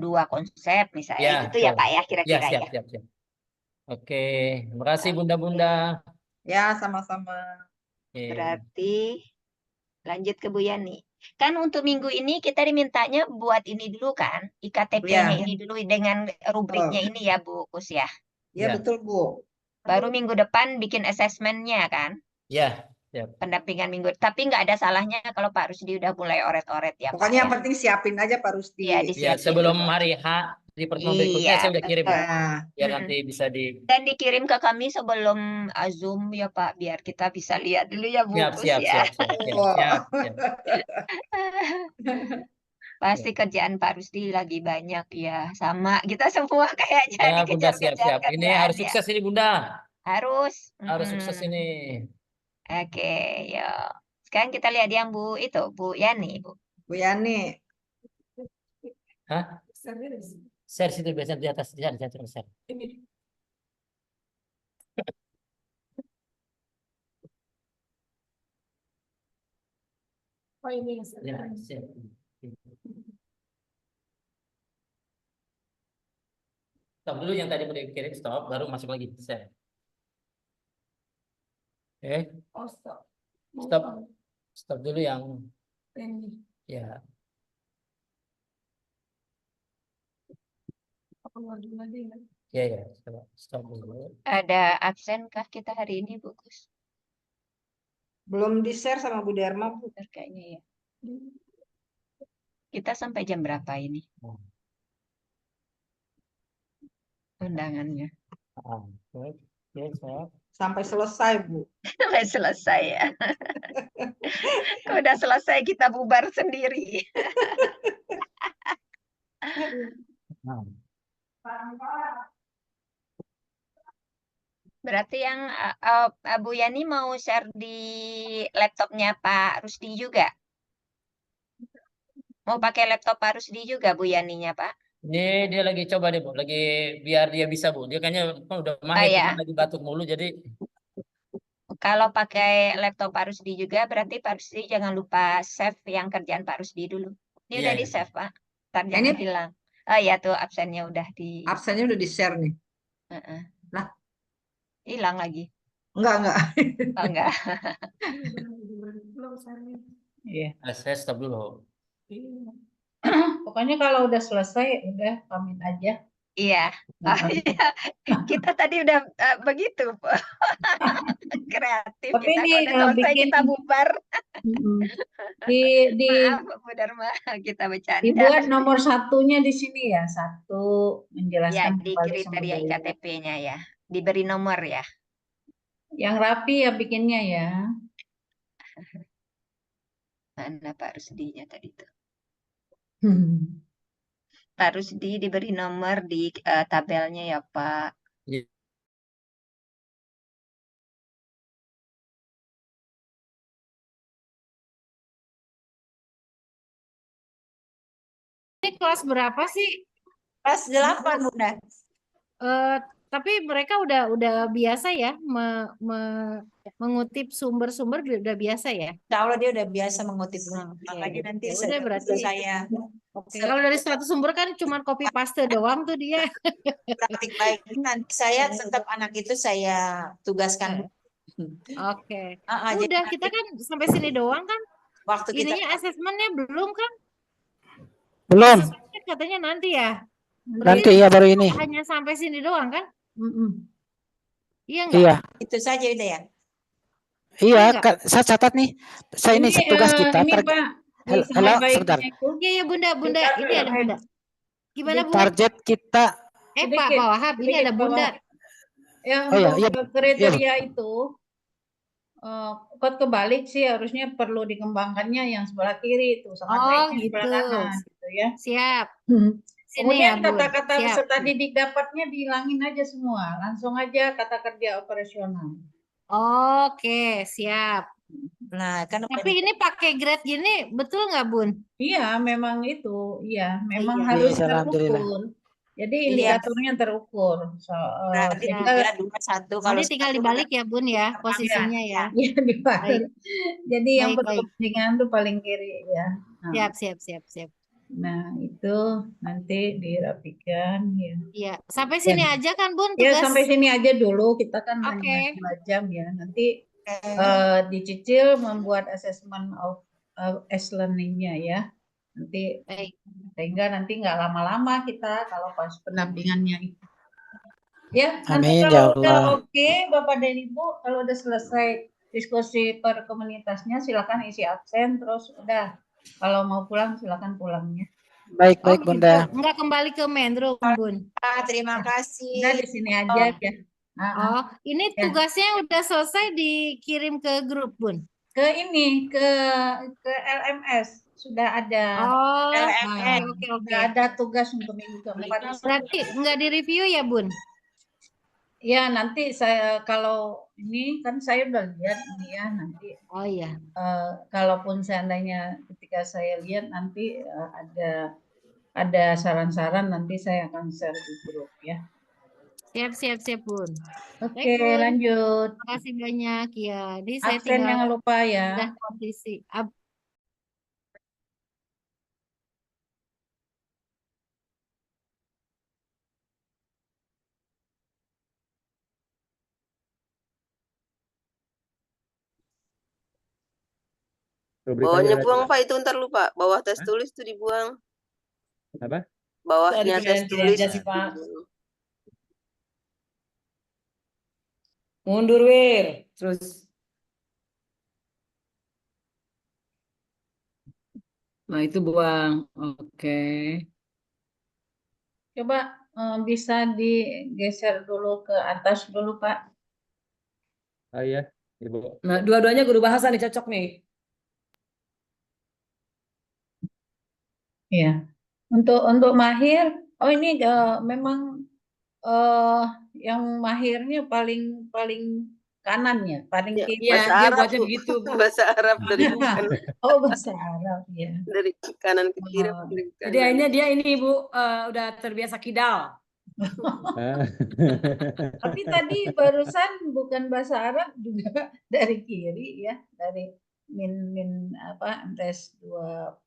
[SPEAKER 12] dua konsep misalnya. Itu ya Pak ya kira-kira ya.
[SPEAKER 5] Siap. Oke, terima kasih Bunda-bunda.
[SPEAKER 13] Ya, sama-sama.
[SPEAKER 12] Berarti lanjut ke Bu Yani. Kan untuk minggu ini kita dimintanya buat ini dulu kan, IKTP-nya ini dulu dengan rubriknya ini ya Bu Kus ya.
[SPEAKER 13] Ya, betul Bu.
[SPEAKER 12] Baru minggu depan bikin asesmennya kan.
[SPEAKER 5] Ya.
[SPEAKER 12] Pendampingan minggu. Tapi nggak ada salahnya kalau Pak Rusdi udah mulai oret-oret ya.
[SPEAKER 13] Pokoknya yang penting siapin aja Pak Rusdi.
[SPEAKER 5] Ya, sebelum hari H di pertemuan berikutnya saya udah kirim ya. Biar nanti bisa
[SPEAKER 12] Dan dikirim ke kami sebelum Zoom ya Pak, biar kita bisa lihat dulu ya Bu.
[SPEAKER 5] Siap.
[SPEAKER 12] Pasti kerjaan Pak Rusdi lagi banyak ya, sama kita semua kayaknya
[SPEAKER 5] ya, Bunda, siap. Ini harus
[SPEAKER 12] ya.
[SPEAKER 5] sukses ini Bunda.
[SPEAKER 12] Harus
[SPEAKER 5] sukses ini.
[SPEAKER 12] Oke, yuk. Sekarang kita lihat yang Bu Yani, Bu.
[SPEAKER 13] Bu Yani.
[SPEAKER 5] Hah? Share situ biasanya di atas, share.
[SPEAKER 14] Oh ini
[SPEAKER 5] ya. Stop dulu yang tadi mau dikirim, stop, baru masuk lagi share. Oke.
[SPEAKER 14] Oh, stop.
[SPEAKER 5] Stop dulu yang
[SPEAKER 14] Ini.
[SPEAKER 5] Ya. Ya, ya. Stop dulu.
[SPEAKER 12] Ada absen kah kita hari ini, Bu Gus?
[SPEAKER 13] Belum di-share sama Bu Dharma, Bu.
[SPEAKER 12] Kayaknya ya. Kita sampai jam berapa ini? Undangannya.
[SPEAKER 13] Sampai selesai, Bu.
[SPEAKER 12] Sampai selesai ya. Udah selesai kita bubar sendiri. Berarti yang Bu Yani mau share di laptopnya Pak Rusdi juga? Mau pakai laptop Pak Rusdi juga Bu Yaninya, Pak?
[SPEAKER 5] Dia lagi coba deh, Bu. Lagi biar dia bisa, Bu. Dia kayaknya udah mahir,
[SPEAKER 12] ya.
[SPEAKER 5] lagi batuk mulu, jadi
[SPEAKER 12] Kalau pakai laptop Pak Rusdi juga, berarti Pak Rusdi jangan lupa save yang kerjaan Pak Rusdi dulu. Ini
[SPEAKER 5] Iya,
[SPEAKER 12] udah
[SPEAKER 5] iya.
[SPEAKER 12] di-save, Pak. Ntar jangan hilang. Oh iya tuh absennya udah di...
[SPEAKER 13] Absennya udah di-share nih. Lah,
[SPEAKER 12] hilang lagi.
[SPEAKER 13] Enggak.
[SPEAKER 12] Oh, enggak.
[SPEAKER 1] Iya.
[SPEAKER 5] Saya stop dulu.
[SPEAKER 1] Pokoknya kalau udah selesai, udah pamit aja.
[SPEAKER 12] Iya. Oh, iya. Kita tadi udah begitu. Kreatif.
[SPEAKER 1] Tapi
[SPEAKER 12] kita
[SPEAKER 1] ini
[SPEAKER 12] udah selesai
[SPEAKER 1] bikin
[SPEAKER 12] kita bubar.
[SPEAKER 1] di
[SPEAKER 12] Maaf Bu Dharma, kita bercanda.
[SPEAKER 1] dibuat nomor satunya di sini ya, satu
[SPEAKER 12] Ya,
[SPEAKER 1] menjelaskan
[SPEAKER 12] di
[SPEAKER 1] kembali sumber
[SPEAKER 12] kriteria
[SPEAKER 1] daya.
[SPEAKER 12] IKTP-nya ya. Diberi nomor ya.
[SPEAKER 1] Yang rapi ya bikinnya ya.
[SPEAKER 12] Mana Pak Rusdinya tadi tuh? Pak Rusdi diberi nomor di tabelnya ya Pak.
[SPEAKER 8] Ini kelas berapa sih?
[SPEAKER 2] Kelas 8 Bunda.
[SPEAKER 8] Tapi mereka udah biasa ya mengutip sumber-sumber udah biasa ya.
[SPEAKER 2] Insya Allah dia udah biasa mengutip. Makanya nanti
[SPEAKER 8] Ya udah berarti
[SPEAKER 2] saya
[SPEAKER 8] kalau dari 100 sumber kan cuma copy paste doang tuh dia.
[SPEAKER 2] praktik baik. Nanti saya tetap anak itu saya tugaskan.
[SPEAKER 8] Oke.
[SPEAKER 2] Jadi
[SPEAKER 8] Udah kita kan sampai sini doang kan.
[SPEAKER 2] Waktu kita
[SPEAKER 8] Ininya asesmennya belum kan?
[SPEAKER 4] Belum.
[SPEAKER 8] Asesmennya katanya nanti ya.
[SPEAKER 4] Nanti ya baru ini.
[SPEAKER 8] Hanya sampai sini doang kan? Iya enggak?
[SPEAKER 4] Iya.
[SPEAKER 2] Itu saja udah ya.
[SPEAKER 4] Iya, saya catat nih. Saya ini tugas kita.
[SPEAKER 1] Ini Pak,
[SPEAKER 4] Halo, sebentar.
[SPEAKER 8] Iya Bunda, ini ada Bunda. Gimana Bu?
[SPEAKER 4] Target kita.
[SPEAKER 8] Pak Wahab, ini ada Bunda.
[SPEAKER 1] Yang kriteria itu kod kebalik sih harusnya perlu dikembangkannya yang sebelah kiri itu sama baiknya
[SPEAKER 8] gitu.
[SPEAKER 1] sebelah kanan gitu ya.
[SPEAKER 8] Siap.
[SPEAKER 1] Kemudian
[SPEAKER 8] ya,
[SPEAKER 1] kata-kata peserta didik dapatnya dihilangin aja semua, langsung aja kata kerja operasional.
[SPEAKER 8] Oke, siap.
[SPEAKER 2] Nah, kan
[SPEAKER 8] tapi ini pakai grade gini betul nggak Bun?
[SPEAKER 1] Iya, memang itu, iya, memang harus terukur. Jadi indikatornya terukur.
[SPEAKER 2] Berarti 3, 2, 1 kalau
[SPEAKER 8] tinggal dibalik ya Bun ya posisinya ya.
[SPEAKER 1] Iya dibalik. Jadi yang berkepentingan tuh paling kiri ya.
[SPEAKER 8] Siap.
[SPEAKER 1] Nah, itu nanti dirapikan ya.
[SPEAKER 8] Iya, sampai sini aja kan Bun tugas?
[SPEAKER 1] Ya, sampai sini aja dulu. Kita kan hanya 2 jam ya. Nanti dicicil membuat assessment of learning-nya ya. Nanti sehingga nanti nggak lama-lama kita kalau pas pendampingannya itu. Ya, nanti kalau udah oke, Bapak dan Ibu, kalau udah selesai diskusi per komunitasnya silakan isi absen terus udah. Kalau mau pulang silakan pulangnya.
[SPEAKER 4] Baik Bunda.
[SPEAKER 8] Gitu. Enggak kembali ke main room Bun.
[SPEAKER 2] Terima kasih.
[SPEAKER 1] Udah di sini aja ya.
[SPEAKER 8] Ini tugasnya udah selesai dikirim ke grup Bun.
[SPEAKER 1] Ke ini ke LMS sudah ada.
[SPEAKER 8] LMS. Oke.
[SPEAKER 1] Sudah ada tugas untuk minggu keempat.
[SPEAKER 8] Berarti enggak direview ya Bun?
[SPEAKER 1] Ya nanti saya kalau ini kan saya udah lihat ini ya nanti.
[SPEAKER 8] Oh iya.
[SPEAKER 1] Kalaupun seandainya ketika saya lihat nanti ada saran-saran nanti saya akan share di grup ya.
[SPEAKER 8] Siap Bun.
[SPEAKER 1] Oke, lanjut.
[SPEAKER 8] Terima kasih banyak ya. Ini saya
[SPEAKER 1] absen jangan lupa ya.
[SPEAKER 8] Kondisi.
[SPEAKER 15] Bawahnya buang Pak itu ntar lupa. Bawah tes tulis itu dibuang.
[SPEAKER 10] Apa?
[SPEAKER 15] Bawahnya saya
[SPEAKER 3] Gini
[SPEAKER 15] tulis.
[SPEAKER 3] aja sih, Pak. Mundur, Wir. Terus. Nah, itu buang. Oke.
[SPEAKER 1] Coba bisa digeser dulu ke atas dulu, Pak.
[SPEAKER 10] Oh iya, Ibu.
[SPEAKER 3] Nah, dua-duanya guru bahasa nih cocok nih.
[SPEAKER 1] Iya. Untuk Mahir, oh ini memang yang Mahirnya paling kanan ya, paling
[SPEAKER 15] Ya,
[SPEAKER 1] kiri.
[SPEAKER 3] Iya,
[SPEAKER 15] bahasa
[SPEAKER 3] dia
[SPEAKER 15] Arab,
[SPEAKER 3] buatnya
[SPEAKER 15] Bu.
[SPEAKER 3] begitu, Bu.
[SPEAKER 15] Bahasa Arab dari kanan,
[SPEAKER 1] Oh, bahasa Arab ya.
[SPEAKER 15] dari kanan ke kiri,
[SPEAKER 3] Oh.
[SPEAKER 15] dari
[SPEAKER 3] Jadi
[SPEAKER 15] kanan.
[SPEAKER 3] akhirnya dia ini, Bu, udah terbiasa kidal.
[SPEAKER 1] Tapi tadi barusan bukan bahasa Arab juga dari kiri ya, dari min apa tes 20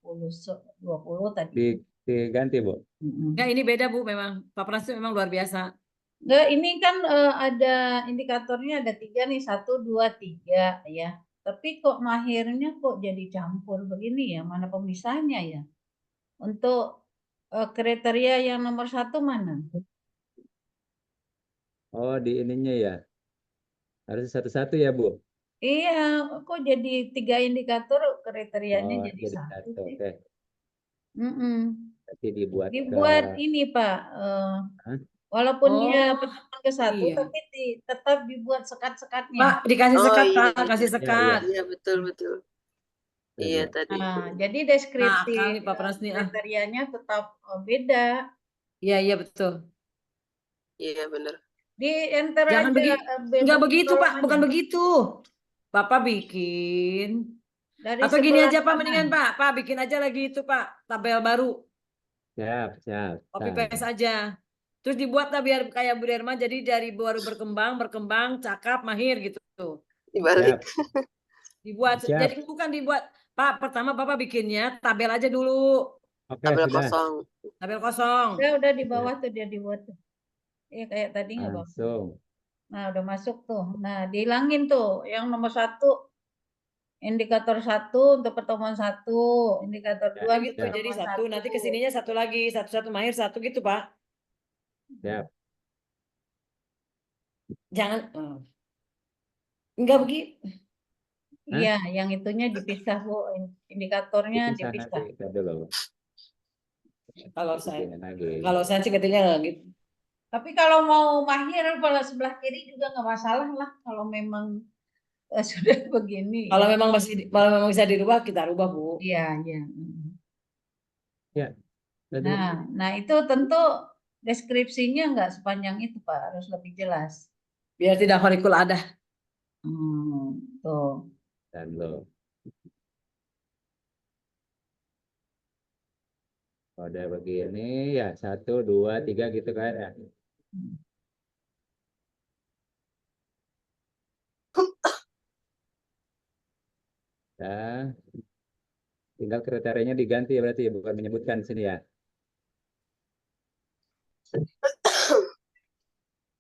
[SPEAKER 1] tadi.
[SPEAKER 10] Diganti, Bu.
[SPEAKER 3] Enggak, ini beda, Bu, memang. Pak Pras itu memang luar biasa.
[SPEAKER 1] Enggak, ini kan ada indikatornya ada 3 nih, 1, 2, 3 ya. Tapi kok Mahirnya kok jadi campur begini ya? Mana pemisahnya ya? Untuk kriteria yang nomor 1 mana?
[SPEAKER 10] Oh, di ininya ya. Harus satu-satu ya, Bu.
[SPEAKER 1] Iya, kok jadi 3 indikator kriterianya
[SPEAKER 10] Oh,
[SPEAKER 1] jadi
[SPEAKER 10] jadi
[SPEAKER 1] 1
[SPEAKER 10] satu.
[SPEAKER 1] sih?
[SPEAKER 10] Oke.
[SPEAKER 1] Nanti
[SPEAKER 10] Dibuat
[SPEAKER 1] ini Pak, walaupun dia pertemuan ke 1,
[SPEAKER 3] iya.
[SPEAKER 1] tapi tetap dibuat sekat-sekatnya.
[SPEAKER 3] Pak, dikasih
[SPEAKER 15] Oh,
[SPEAKER 3] sekat,
[SPEAKER 15] iya.
[SPEAKER 3] Pak, kasih sekat.
[SPEAKER 15] Iya, betul. Iya, tadi.
[SPEAKER 1] Nah, jadi
[SPEAKER 3] Nah,
[SPEAKER 1] deskripsi
[SPEAKER 3] kali Pak Pras nih,
[SPEAKER 1] kriterianya tetap beda.
[SPEAKER 3] Iya, betul.
[SPEAKER 15] Iya, benar.
[SPEAKER 1] Di enter
[SPEAKER 3] Jangan
[SPEAKER 1] aja
[SPEAKER 3] enggak begitu, Pak,
[SPEAKER 1] kolom
[SPEAKER 3] bukan
[SPEAKER 1] aja.
[SPEAKER 3] begitu. Bapak bikin.
[SPEAKER 1] Dari
[SPEAKER 3] Atau gini
[SPEAKER 1] sebelah
[SPEAKER 3] aja, Pak,
[SPEAKER 1] kanan.
[SPEAKER 3] mendingan, Pak, bikin aja lagi itu, Pak, tabel baru.
[SPEAKER 10] Siap.
[SPEAKER 3] Copy paste aja. Terus dibuat lah biar kayak Bu Derma, jadi dari baru berkembang, cakap, mahir gitu.
[SPEAKER 15] Dibalik.
[SPEAKER 3] Dibuat,
[SPEAKER 10] Siap.
[SPEAKER 3] jadi bukan dibuat, Pak, pertama Bapak bikinnya tabel aja dulu.
[SPEAKER 10] Oke,
[SPEAKER 15] Tabel
[SPEAKER 10] sudah.
[SPEAKER 15] kosong.
[SPEAKER 3] Tabel kosong.
[SPEAKER 1] Udah di bawah tuh dia dibuat tuh. Iya kayak tadi nggak apa-apa.
[SPEAKER 10] Langsung.
[SPEAKER 1] Nah, udah masuk tuh. Nah, dihilangin tuh yang nomor 1. Indikator 1 untuk pertemuan 1, indikator 2 untuk
[SPEAKER 3] Gitu, jadi
[SPEAKER 1] pertemuan
[SPEAKER 3] 1, nanti kesininya 1 lagi, 1 mahir 1 gitu, Pak.
[SPEAKER 10] Siap.
[SPEAKER 3] Jangan, enggak begitu.
[SPEAKER 1] Iya, yang itunya dipisah, Bu. Indikatornya dipisah.
[SPEAKER 10] Nanti dulu.
[SPEAKER 3] Kalau saya sih katanya nggak gitu.
[SPEAKER 1] Tapi kalau mau mahir pada sebelah kiri juga nggak masalah lah kalau memang sudah begini.
[SPEAKER 3] Kalau memang bisa dirubah, kita rubah, Bu.
[SPEAKER 1] Iya.
[SPEAKER 10] Ya.
[SPEAKER 1] Nah itu tentu deskripsinya nggak sepanjang itu, Pak, harus lebih jelas.
[SPEAKER 3] Biar tidak horikul ada.
[SPEAKER 1] Tuh.
[SPEAKER 10] Dan lo. Udah begini ya 1, 2, 3 gitu kan ya. Nah, tinggal kriterianya diganti berarti bukan menyebutkan di sini ya.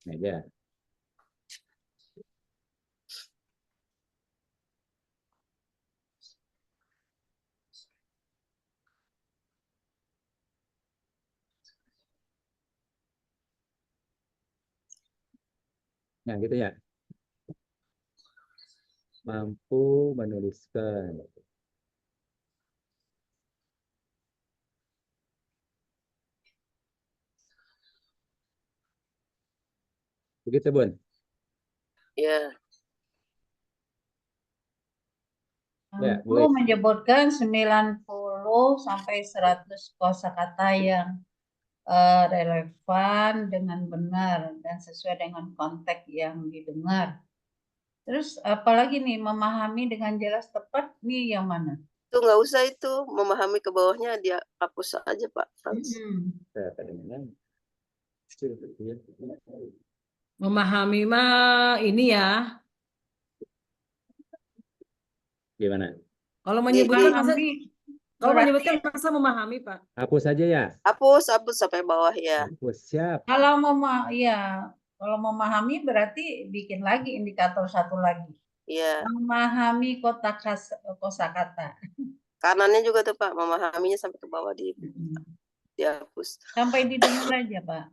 [SPEAKER 10] Ini aja. Nah, gitu ya. Mampu menuliskan. Begitu, Bun?
[SPEAKER 15] Ya.
[SPEAKER 1] Mampu menyebutkan 90 sampai 100 kosakata yang relevan dengan benar dan sesuai dengan konteks yang didengar. Terus apalagi nih, memahami dengan jelas tepat nih yang mana?
[SPEAKER 15] Itu nggak usah itu, memahami ke bawahnya dia hapus aja, Pak Frans.
[SPEAKER 3] Memahami mah ini ya.
[SPEAKER 10] Gimana?
[SPEAKER 3] Kalau menyebutkan masa memahami, Pak.
[SPEAKER 10] Hapus aja ya.
[SPEAKER 15] Hapus sampai bawah ya.
[SPEAKER 10] Hapus, siap.
[SPEAKER 1] Kalau memahami berarti bikin lagi indikator 1 lagi.
[SPEAKER 15] Iya.
[SPEAKER 1] Memahami kosakata.
[SPEAKER 15] Kanannya juga tuh, Pak, memahaminya sampai ke bawah dihapus.
[SPEAKER 1] Sampai didengar aja, Pak.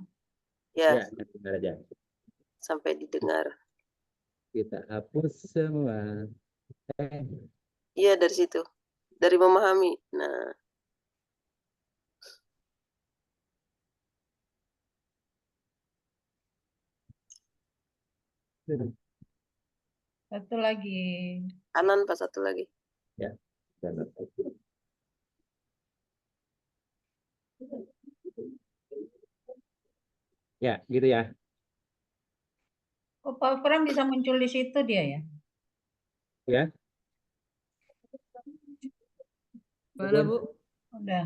[SPEAKER 15] Ya,
[SPEAKER 10] dengar aja.
[SPEAKER 15] sampai didengar.
[SPEAKER 10] Kita hapus semua.
[SPEAKER 15] Iya, dari situ. Dari memahami. Nah,
[SPEAKER 1] Satu lagi.
[SPEAKER 15] kanan Pak, satu lagi.
[SPEAKER 10] Ya. Ya, gitu ya.
[SPEAKER 1] Oh, Pak Pram bisa muncul di situ dia ya?
[SPEAKER 10] Ya.
[SPEAKER 3] Mana, Bu?
[SPEAKER 1] Udah.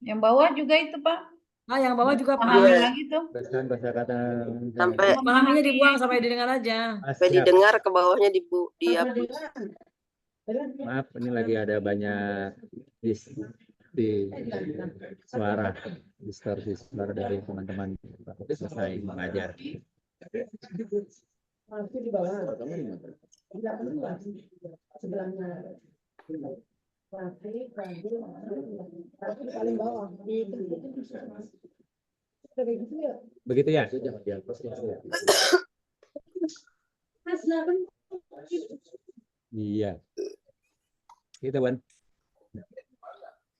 [SPEAKER 1] Yang bawah juga itu, Pak.
[SPEAKER 3] Yang bawah juga, Pak.
[SPEAKER 1] Pahami lagi tuh.
[SPEAKER 10] Bahasa kata
[SPEAKER 15] Sampai
[SPEAKER 3] Pahaminya dibuang sampai didengar aja.
[SPEAKER 15] sampai didengar, ke bawahnya dihapus.
[SPEAKER 10] Maaf, ini lagi ada banyak di suara, distorsi suara dari teman-teman selesai mengajar.
[SPEAKER 17] Di bawah. Sebelahnya. Paling bawah.
[SPEAKER 10] Begitu ya? Iya. Gitu, Wan.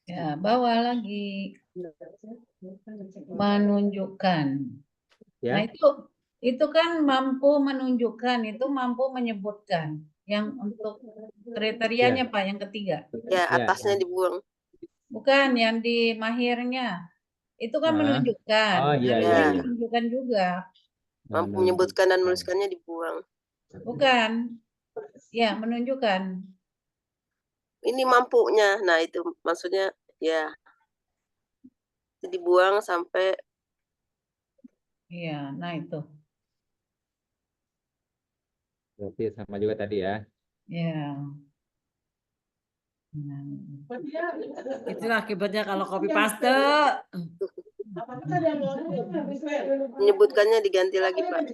[SPEAKER 1] Ya, bawa lagi. Menunjukkan.
[SPEAKER 10] Ya.
[SPEAKER 1] Nah, itu kan mampu menunjukkan, itu mampu menyebutkan. Yang untuk kriterianya, Pak, yang ketiga.
[SPEAKER 15] Ya, atasnya dibuang.
[SPEAKER 1] Bukan, yang di mahirnya. Itu kan menunjukkan.
[SPEAKER 10] Oh, iya,
[SPEAKER 1] Ada
[SPEAKER 10] iya,
[SPEAKER 1] yang
[SPEAKER 10] iya.
[SPEAKER 1] menunjukkan juga.
[SPEAKER 15] Mampu menyebutkan dan menuliskannya dibuang.
[SPEAKER 1] Bukan. Ya, menunjukkan.
[SPEAKER 15] Ini mampunya. Nah, itu maksudnya ya. Dibuang sampai.
[SPEAKER 1] Iya, nah itu.
[SPEAKER 10] Berarti sama juga tadi ya.
[SPEAKER 1] Ya.
[SPEAKER 3] Itulah akibatnya kalau copy paste.
[SPEAKER 15] Menyebutkannya diganti lagi, Pak.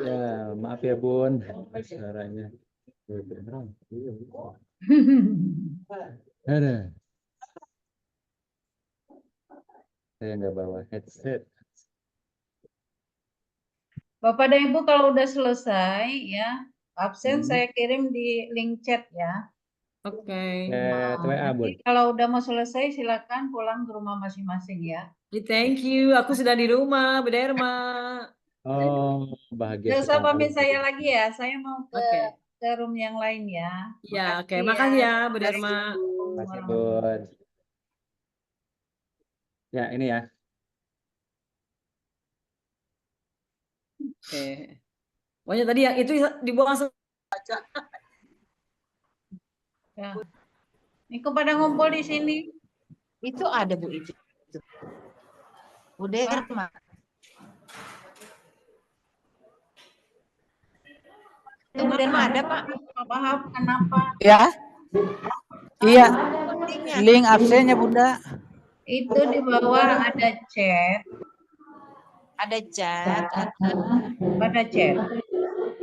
[SPEAKER 10] Ya, maaf ya, Bun. Suaranya. Ada. Saya nggak bawa headset.
[SPEAKER 1] Bapak dan Ibu kalau udah selesai ya, absen saya kirim di link chat ya.
[SPEAKER 3] Oke.
[SPEAKER 10] WA, Bun.
[SPEAKER 1] Nanti kalau udah mau selesai silakan pulang ke rumah masing-masing ya.
[SPEAKER 3] Thank you. Aku sudah di rumah, Bu Derma.
[SPEAKER 10] Oh, bahagia
[SPEAKER 1] Gak usah
[SPEAKER 10] sekali.
[SPEAKER 1] pamit saya lagi ya. Saya mau ke room yang lain ya.
[SPEAKER 3] Ya, oke. Makasih ya, Bu Derma.
[SPEAKER 10] Makasih, Bun. Ya, ini ya.
[SPEAKER 3] Oke. Pokoknya tadi yang itu dibuang saja.
[SPEAKER 1] Ya. Ini kepada ngumpul di sini.
[SPEAKER 2] Itu ada, Bu, itu. Udah, Irma. Itu Derma ada, Pak.
[SPEAKER 1] Maaf, kenapa?
[SPEAKER 4] Ya. Iya. Link absennya, Bunda.
[SPEAKER 1] Itu di bawah ada chat.
[SPEAKER 2] Ada chat.
[SPEAKER 1] Ada chat.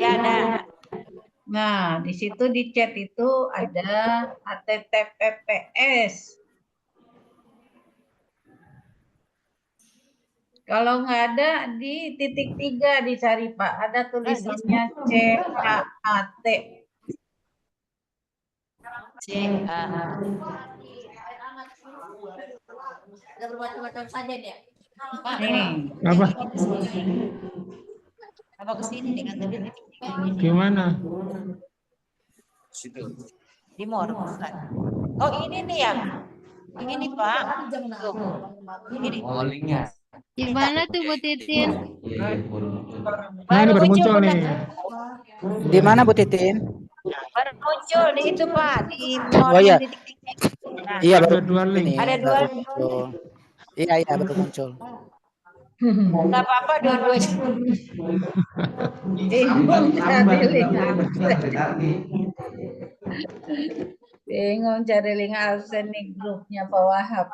[SPEAKER 2] Ya, ada.
[SPEAKER 1] Nah, di situ di chat itu ada HTTPS. Kalau nggak ada di titik 3 dicari, Pak. Ada tulisannya CHAT.
[SPEAKER 9] Ada bermacam-macam saja dia.
[SPEAKER 7] Apa?
[SPEAKER 2] Apa kesini dengan tadi?
[SPEAKER 7] Gimana?
[SPEAKER 2] Di Mor. Oh, ini nih ya. Ini Pak. Ini.
[SPEAKER 18] Gimana tuh Bu Titin?
[SPEAKER 7] Nah, ini baru muncul nih.
[SPEAKER 4] Di mana Bu Titin?
[SPEAKER 2] Baru muncul nih itu Pak di Mor.
[SPEAKER 4] Oh iya.
[SPEAKER 2] Nah,
[SPEAKER 4] Iya,
[SPEAKER 7] ada dua link.
[SPEAKER 2] Ada dua link.
[SPEAKER 4] Iya, iya baru muncul.
[SPEAKER 2] Enggak apa-apa dua-duanya.
[SPEAKER 1] Bingung cari link absen nih grupnya Pak Wahab.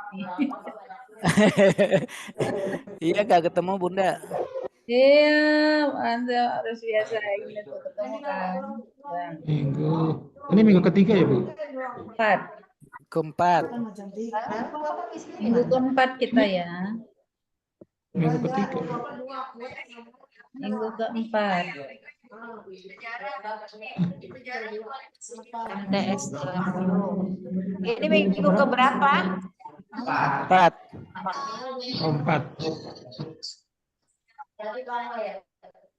[SPEAKER 4] Iya gak ketemu Bunda.
[SPEAKER 1] Iya, Anda harus biasa ini tuh ketemu kan.
[SPEAKER 7] Minggu. Ini minggu ketiga ya, Bu?
[SPEAKER 1] 4.
[SPEAKER 4] keempat.
[SPEAKER 1] Minggu keempat kita ya.
[SPEAKER 7] Minggu ketiga.
[SPEAKER 1] Minggu keempat.
[SPEAKER 2] MTS 20. Ini minggu keberapa?
[SPEAKER 4] 4.
[SPEAKER 7] 4.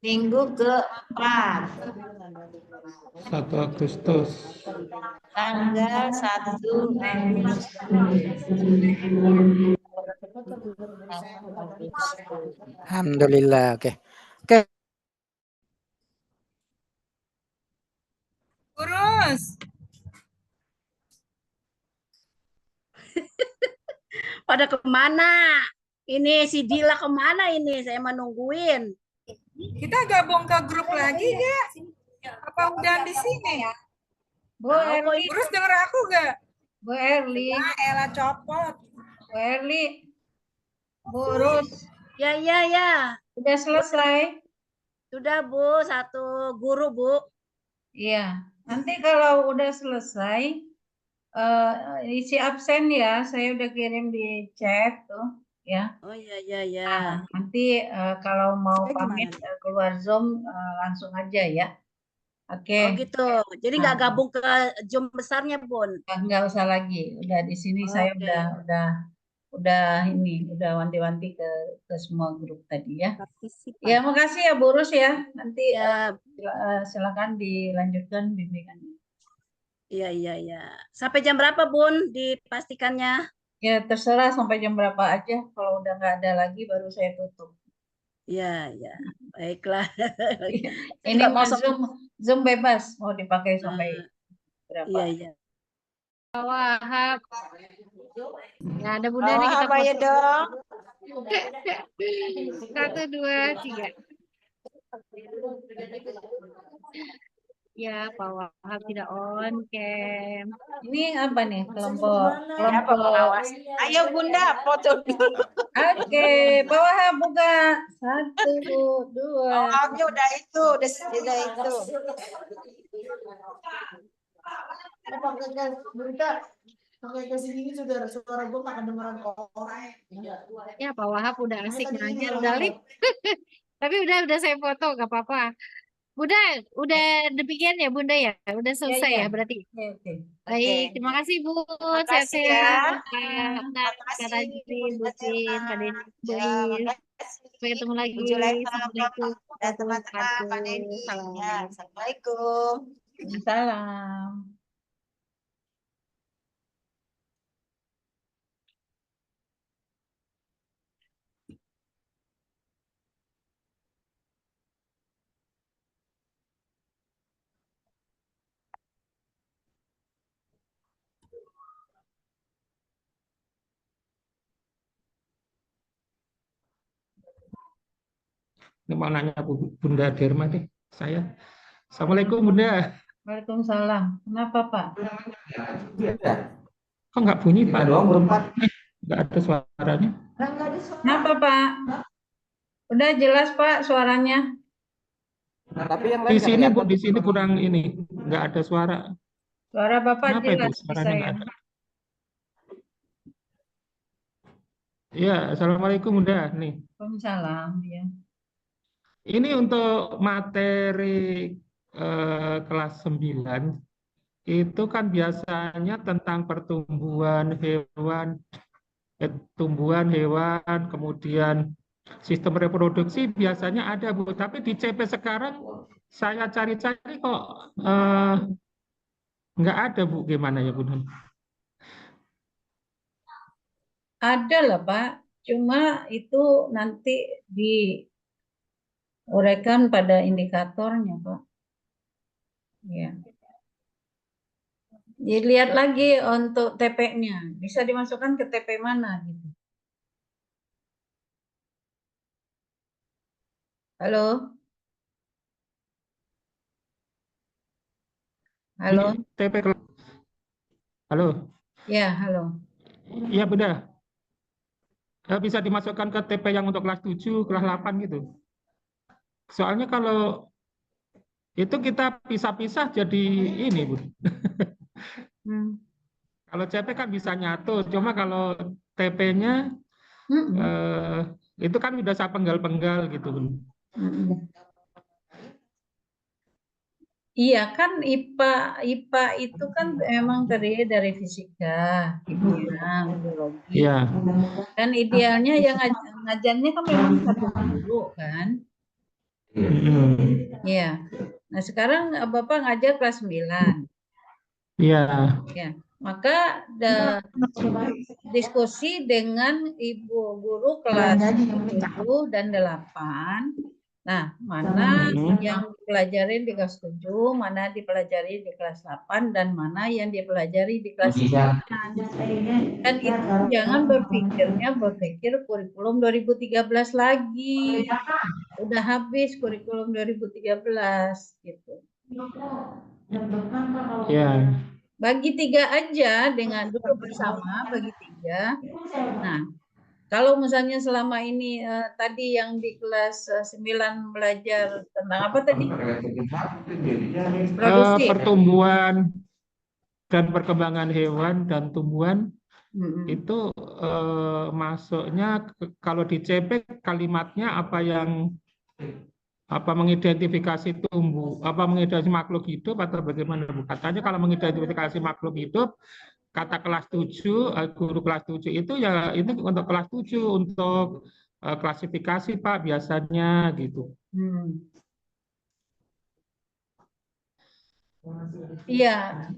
[SPEAKER 2] Minggu keempat.
[SPEAKER 7] 1 Agustus.
[SPEAKER 2] Tanggal 1
[SPEAKER 4] Alhamdulillah. Oke. Oke.
[SPEAKER 6] Urus.
[SPEAKER 9] Pada kemana? Ini si Dila kemana ini? Saya menungguin.
[SPEAKER 6] Kita gabung ke grup lagi ya? Apa udah di sini?
[SPEAKER 1] Bu Erli.
[SPEAKER 6] Urus denger aku gak?
[SPEAKER 1] Bu Erli.
[SPEAKER 6] Nah, Ella copot.
[SPEAKER 1] Bu Erli. Bu Urus.
[SPEAKER 9] Ya, ya, ya.
[SPEAKER 1] Udah selesai?
[SPEAKER 9] Sudah, Bu. Satu guru, Bu.
[SPEAKER 1] Iya. Nanti kalau udah selesai, isi absen ya. Saya udah kirim di chat tuh. Ya.
[SPEAKER 9] Oh iya iya ya.
[SPEAKER 1] Nanti kalau mau pamit keluar Zoom langsung aja ya. Oke.
[SPEAKER 9] Oh gitu. Jadi nggak gabung ke Zoom besarnya, Bun?
[SPEAKER 1] Nggak usah lagi. Udah di sini saya udah wanti-wanti ke semua grup tadi ya. Ya makasih ya Bu Rus ya. Nanti silakan dilanjutkan bimbingannya.
[SPEAKER 9] Iya iya iya. Sampai jam berapa, Bun, dipastikannya?
[SPEAKER 1] Ya terserah sampai jam berapa aja. Kalau udah nggak ada lagi baru saya tutup.
[SPEAKER 9] Ya ya. Baiklah.
[SPEAKER 1] Ini mau Zoom bebas mau dipakai sampai berapa?
[SPEAKER 9] Iya iya.
[SPEAKER 18] Wahab. Ya ada Bunda nih kita
[SPEAKER 2] apa ya dong?
[SPEAKER 18] 1, 2, 3. Ya, Pak Wahab tidak on cam.
[SPEAKER 1] Ini apa nih kelompok?
[SPEAKER 2] Ayo Bunda foto dulu.
[SPEAKER 1] Oke, Pak Wahab buka. 1, 2.
[SPEAKER 2] Wahabnya udah itu.
[SPEAKER 17] Pakai ke sini sudah suara gue nggak kedengeran orang.
[SPEAKER 18] Ya, Pak Wahab udah asik ngajar, udah lip. Tapi udah saya foto, nggak apa-apa. Bunda, udah demikian ya Bunda ya? Udah selesai ya berarti?
[SPEAKER 1] Oke.
[SPEAKER 18] Baik, terima kasih Bu. Sehat-sehat. Kak Rajli, Bu Tin, Kak Deni, Bu Is. Sampai ketemu lagi. Assalamualaikum.
[SPEAKER 2] Dan teman-teman Pak Deni. Assalamualaikum.
[SPEAKER 1] Salam.
[SPEAKER 7] Ini mau nanya Bunda Derma deh, saya. Assalamualaikum Bunda.
[SPEAKER 1] Waalaikumsalam. Kenapa Pak?
[SPEAKER 7] Kok nggak bunyi Pak? Nggak ada suaranya.
[SPEAKER 1] Kenapa Pak? Udah jelas Pak suaranya.
[SPEAKER 4] Tapi yang
[SPEAKER 7] Di sini Bu, di sini kurang ini, nggak ada suara.
[SPEAKER 1] Suara Bapak
[SPEAKER 7] Kenapa
[SPEAKER 1] jelas
[SPEAKER 7] Ibu? Suaranya nggak
[SPEAKER 1] saya.
[SPEAKER 7] ada. Iya, assalamualaikum Bunda. Nih.
[SPEAKER 1] Waalaikumsalam. Ya.
[SPEAKER 7] Ini untuk materi kelas 9 itu kan biasanya tentang pertumbuhan hewan, kemudian sistem reproduksi biasanya ada Bu. Tapi di CP sekarang saya cari-cari kok nggak ada Bu. Gimana ya Bu?
[SPEAKER 1] Ada lah Pak. Cuma itu nanti diuraikan pada indikatornya Pak. Ya. Dilihat lagi untuk TP-nya. Bisa dimasukkan ke TP mana gitu. Halo? Halo?
[SPEAKER 7] TP. Halo.
[SPEAKER 1] Ya, halo.
[SPEAKER 7] Iya, Bunda. Bisa dimasukkan ke TP yang untuk kelas 7, kelas 8 gitu. Soalnya kalau itu kita pisah-pisah jadi ini, Bu. Kalau CP kan bisa nyatu, cuma kalau TP-nya itu kan udah saya penggal-penggal gitu, Bun.
[SPEAKER 1] Iya kan IPA itu kan memang terdiri dari fisika, kimia, biologi.
[SPEAKER 7] Iya.
[SPEAKER 1] Dan idealnya yang ngajarnya kan memang satu guru kan. Iya. Nah, sekarang Bapak ngajar kelas 9.
[SPEAKER 7] Iya.
[SPEAKER 1] Ya, maka diskusi dengan Ibu guru kelas 7 dan 8. Nah, mana yang dipelajari di kelas 7, mana dipelajari di kelas 8, dan mana yang dipelajari di kelas 9. Dan itu jangan berpikir kurikulum 2013 lagi. Udah habis kurikulum 2013 gitu.
[SPEAKER 7] Iya.
[SPEAKER 1] Bagi 3 aja dengan duduk bersama, bagi 3. Nah, kalau misalnya selama ini tadi yang di kelas 9 belajar tentang apa tadi? Produksi.
[SPEAKER 7] Pertumbuhan dan perkembangan hewan dan tumbuhan itu masuknya kalau di CP kalimatnya apa mengidentifikasi mengidentifikasi makhluk hidup atau bagaimana? Katanya kalau mengidentifikasi makhluk hidup, kata kelas 7, guru kelas 7 itu ya itu untuk kelas 7 untuk klasifikasi Pak biasanya gitu.
[SPEAKER 1] Iya.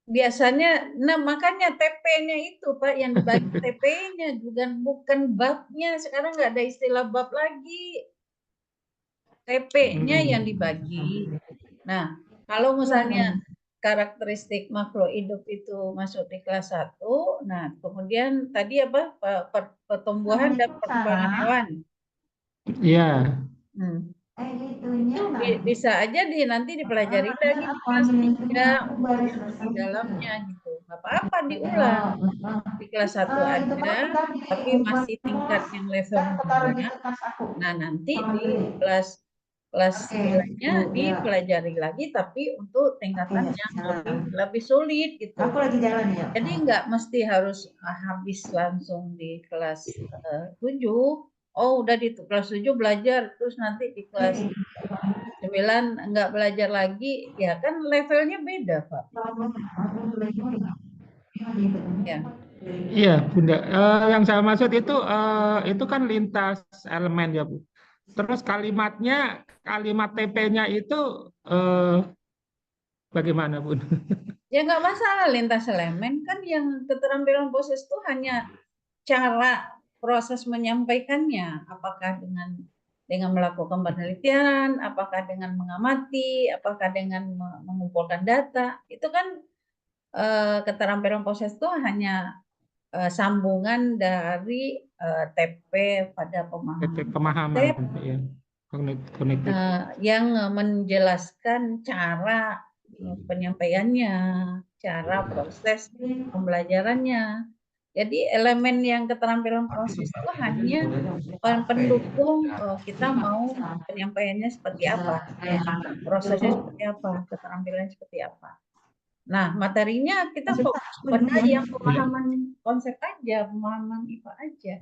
[SPEAKER 1] Biasanya, nah makanya TP-nya itu Pak yang dibagi TP-nya juga bukan babnya. Sekarang nggak ada istilah bab lagi. TP-nya yang dibagi. Nah, kalau misalnya karakteristik makhluk hidup itu masuk di kelas 1, nah kemudian tadi apa? Pertumbuhan dan perkembangan hewan.
[SPEAKER 7] Iya.
[SPEAKER 1] Itu bisa aja nanti dipelajari lagi di kelas 3 di dalamnya gitu. Nggak apa-apa diulang. Di kelas 1 ada, tapi masih tingkat yang level rendah. Nah, nanti di kelas 9-nya dipelajari lagi, tapi untuk tingkatan yang lebih sulit gitu.
[SPEAKER 9] Aku lagi jalan ya.
[SPEAKER 1] Jadi nggak mesti harus habis langsung di kelas 7. Oh, udah di kelas 7 belajar, terus nanti di kelas 9 nggak belajar lagi, ya kan levelnya beda, Pak. Ya.
[SPEAKER 7] Iya, Bunda. Yang saya maksud itu kan lintas elemen ya, Bu. Terus kalimat TP-nya itu bagaimana, Bun?
[SPEAKER 1] Ya nggak masalah lintas elemen, kan yang keterampilan proses itu hanya cara proses menyampaikannya, apakah dengan melakukan penelitian, apakah dengan mengamati, apakah dengan mengumpulkan data. Itu kan keterampilan proses itu hanya sambungan dari TP pada pemahaman.
[SPEAKER 7] Ya. Kognitif.
[SPEAKER 1] Yang menjelaskan cara penyampaiannya, cara proses pembelajarannya. Jadi elemen yang keterampilan proses itu hanya pendukung kita mau penyampaiannya seperti apa, prosesnya seperti apa, keterampilannya seperti apa. Nah, materinya kita fokus pada yang pemahaman konsep aja, pemahaman IPA aja.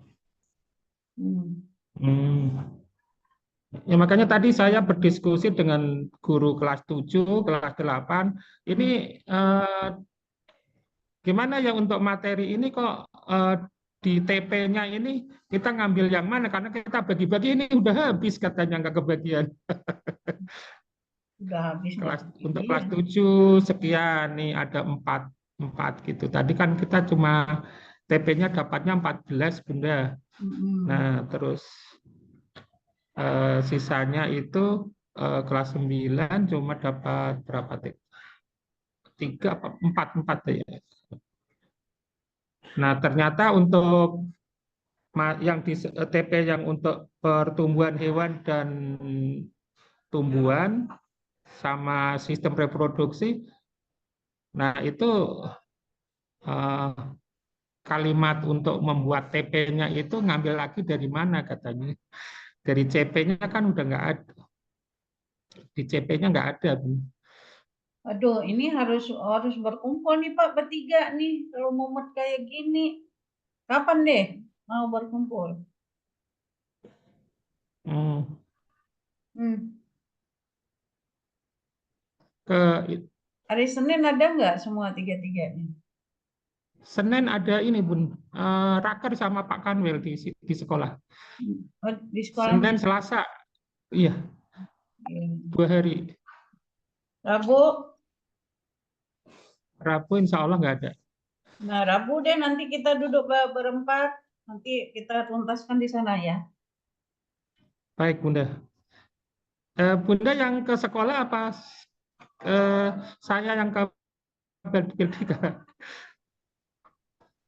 [SPEAKER 7] Ya makanya tadi saya berdiskusi dengan guru kelas 7, kelas 8. Ini gimana ya untuk materi ini kok di TP-nya ini kita ngambil yang mana? Karena kita bagi-bagi ini udah habis katanya, nggak kebagian.
[SPEAKER 1] Udah habis.
[SPEAKER 7] Untuk kelas 7 sekian, nih ada 4 gitu. Tadi kan kita cuma TP-nya dapatnya 14, Bunda. Nah, terus sisanya itu kelas 9 cuma dapat berapa? 3 apa 4 ya. Nah, ternyata untuk yang di TP yang untuk pertumbuhan hewan dan tumbuhan sama sistem reproduksi, nah itu kalimat untuk membuat TP-nya itu ngambil lagi dari mana katanya? Dari CP-nya kan udah nggak ada. Di CP-nya nggak ada, Bu.
[SPEAKER 1] Aduh, ini harus berkumpul nih Pak bertiga nih. Kalau momen kayak gini, kapan deh mau berkumpul?
[SPEAKER 7] Hari
[SPEAKER 1] Senin ada nggak semua tiga-tiganya?
[SPEAKER 7] Senin ada ini Bun, raker sama Pak Kanwil di sekolah.
[SPEAKER 1] Oh, di sekolah.
[SPEAKER 7] Senin, Selasa, iya, 2 hari. Rabu insya Allah nggak ada.
[SPEAKER 1] Nah, Rabu deh nanti kita duduk berempat, nanti kita tuntaskan di sana ya.
[SPEAKER 7] Baik Bunda. Bunda yang ke sekolah apa saya yang ke BDK?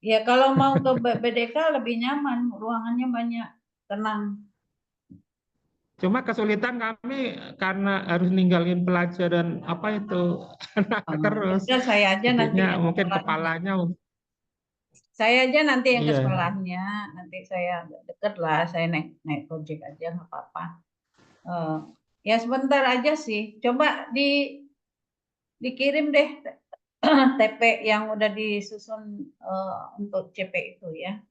[SPEAKER 1] Ya kalau mau ke BDK lebih nyaman, ruangannya banyak, tenang.
[SPEAKER 7] Cuma kesulitan kami karena harus ninggalin pelajaran apa itu terus.
[SPEAKER 1] Ya, saya aja nanti yang
[SPEAKER 7] mungkin kepalanya.
[SPEAKER 1] Saya aja nanti yang ke
[SPEAKER 7] Iya.
[SPEAKER 1] sekolahnya, nanti saya deket lah, saya naik ojek aja nggak apa-apa. Ya sebentar aja sih, coba dikirim deh TP yang udah disusun untuk CP itu ya.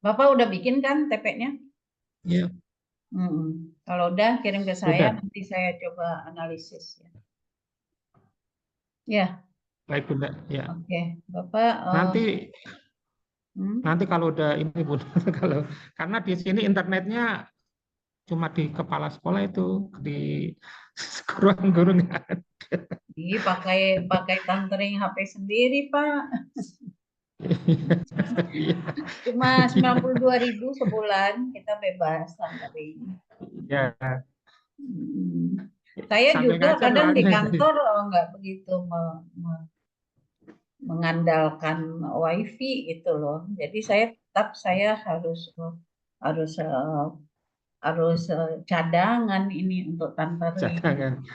[SPEAKER 1] Bapak udah bikin kan TP-nya?
[SPEAKER 7] Iya.
[SPEAKER 1] Kalau udah kirim ke saya,
[SPEAKER 7] Sudah.
[SPEAKER 1] nanti saya coba analisis ya. Ya.
[SPEAKER 7] Baik Bunda, ya.
[SPEAKER 1] Oke, Bapak.
[SPEAKER 7] Nanti kalau udah ini Bunda, karena di sini internetnya cuma di kepala sekolah itu, di guru nggak ada.
[SPEAKER 1] Pakai tethering HP sendiri Pak. Cuma 92.000 sebulan kita bebas tethering.
[SPEAKER 7] Ya.
[SPEAKER 1] Saya
[SPEAKER 7] Sambil
[SPEAKER 1] juga
[SPEAKER 7] ngajar
[SPEAKER 1] kadang di
[SPEAKER 7] lah.
[SPEAKER 1] kantor nggak begitu mengandalkan WiFi gitu loh. Jadi saya harus cadangan ini untuk tethering.
[SPEAKER 7] Cadangan.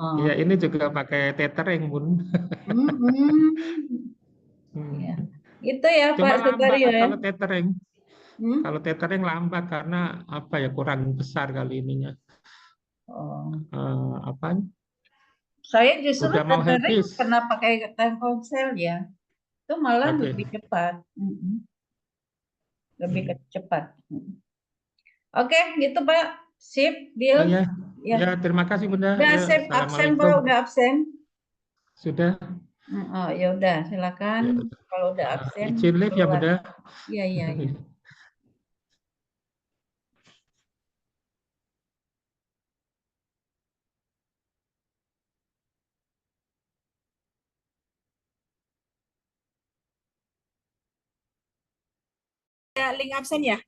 [SPEAKER 7] Iya, ini juga pakai tethering Bun.
[SPEAKER 1] Ya. Itu ya
[SPEAKER 7] Cuma
[SPEAKER 1] Pak
[SPEAKER 7] lambat
[SPEAKER 1] Sutaryo ya.
[SPEAKER 7] kalau tethering. Kalau tethering lambat karena apa ya, kurang besar kali ininya. Apa?
[SPEAKER 1] Saya justru
[SPEAKER 7] Udah mau
[SPEAKER 1] tethering
[SPEAKER 7] habis.
[SPEAKER 1] pernah pakai Telkomsel ya. Itu malah lebih cepat. Lebih cepat. Oke, gitu Pak. Sip, deal.
[SPEAKER 7] Ya, terima kasih Bunda.
[SPEAKER 1] Udah absen Pak, udah absen.
[SPEAKER 7] Sudah.
[SPEAKER 1] Oh, ya udah, silakan. Kalau udah absen.
[SPEAKER 7] Izin live ya Bunda.
[SPEAKER 1] Iya.
[SPEAKER 6] Link absen ya?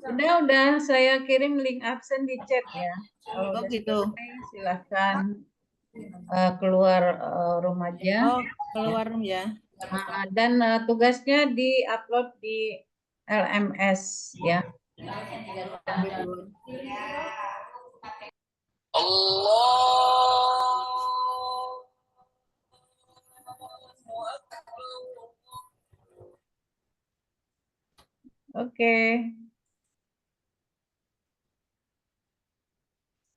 [SPEAKER 1] Udah, saya kirim link absen di chat ya. Kalau
[SPEAKER 6] gitu.
[SPEAKER 1] Silakan keluar rumah aja.
[SPEAKER 6] Oh, keluar ya.
[SPEAKER 1] Dan tugasnya di-upload di LMS ya. Oke.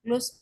[SPEAKER 6] Close.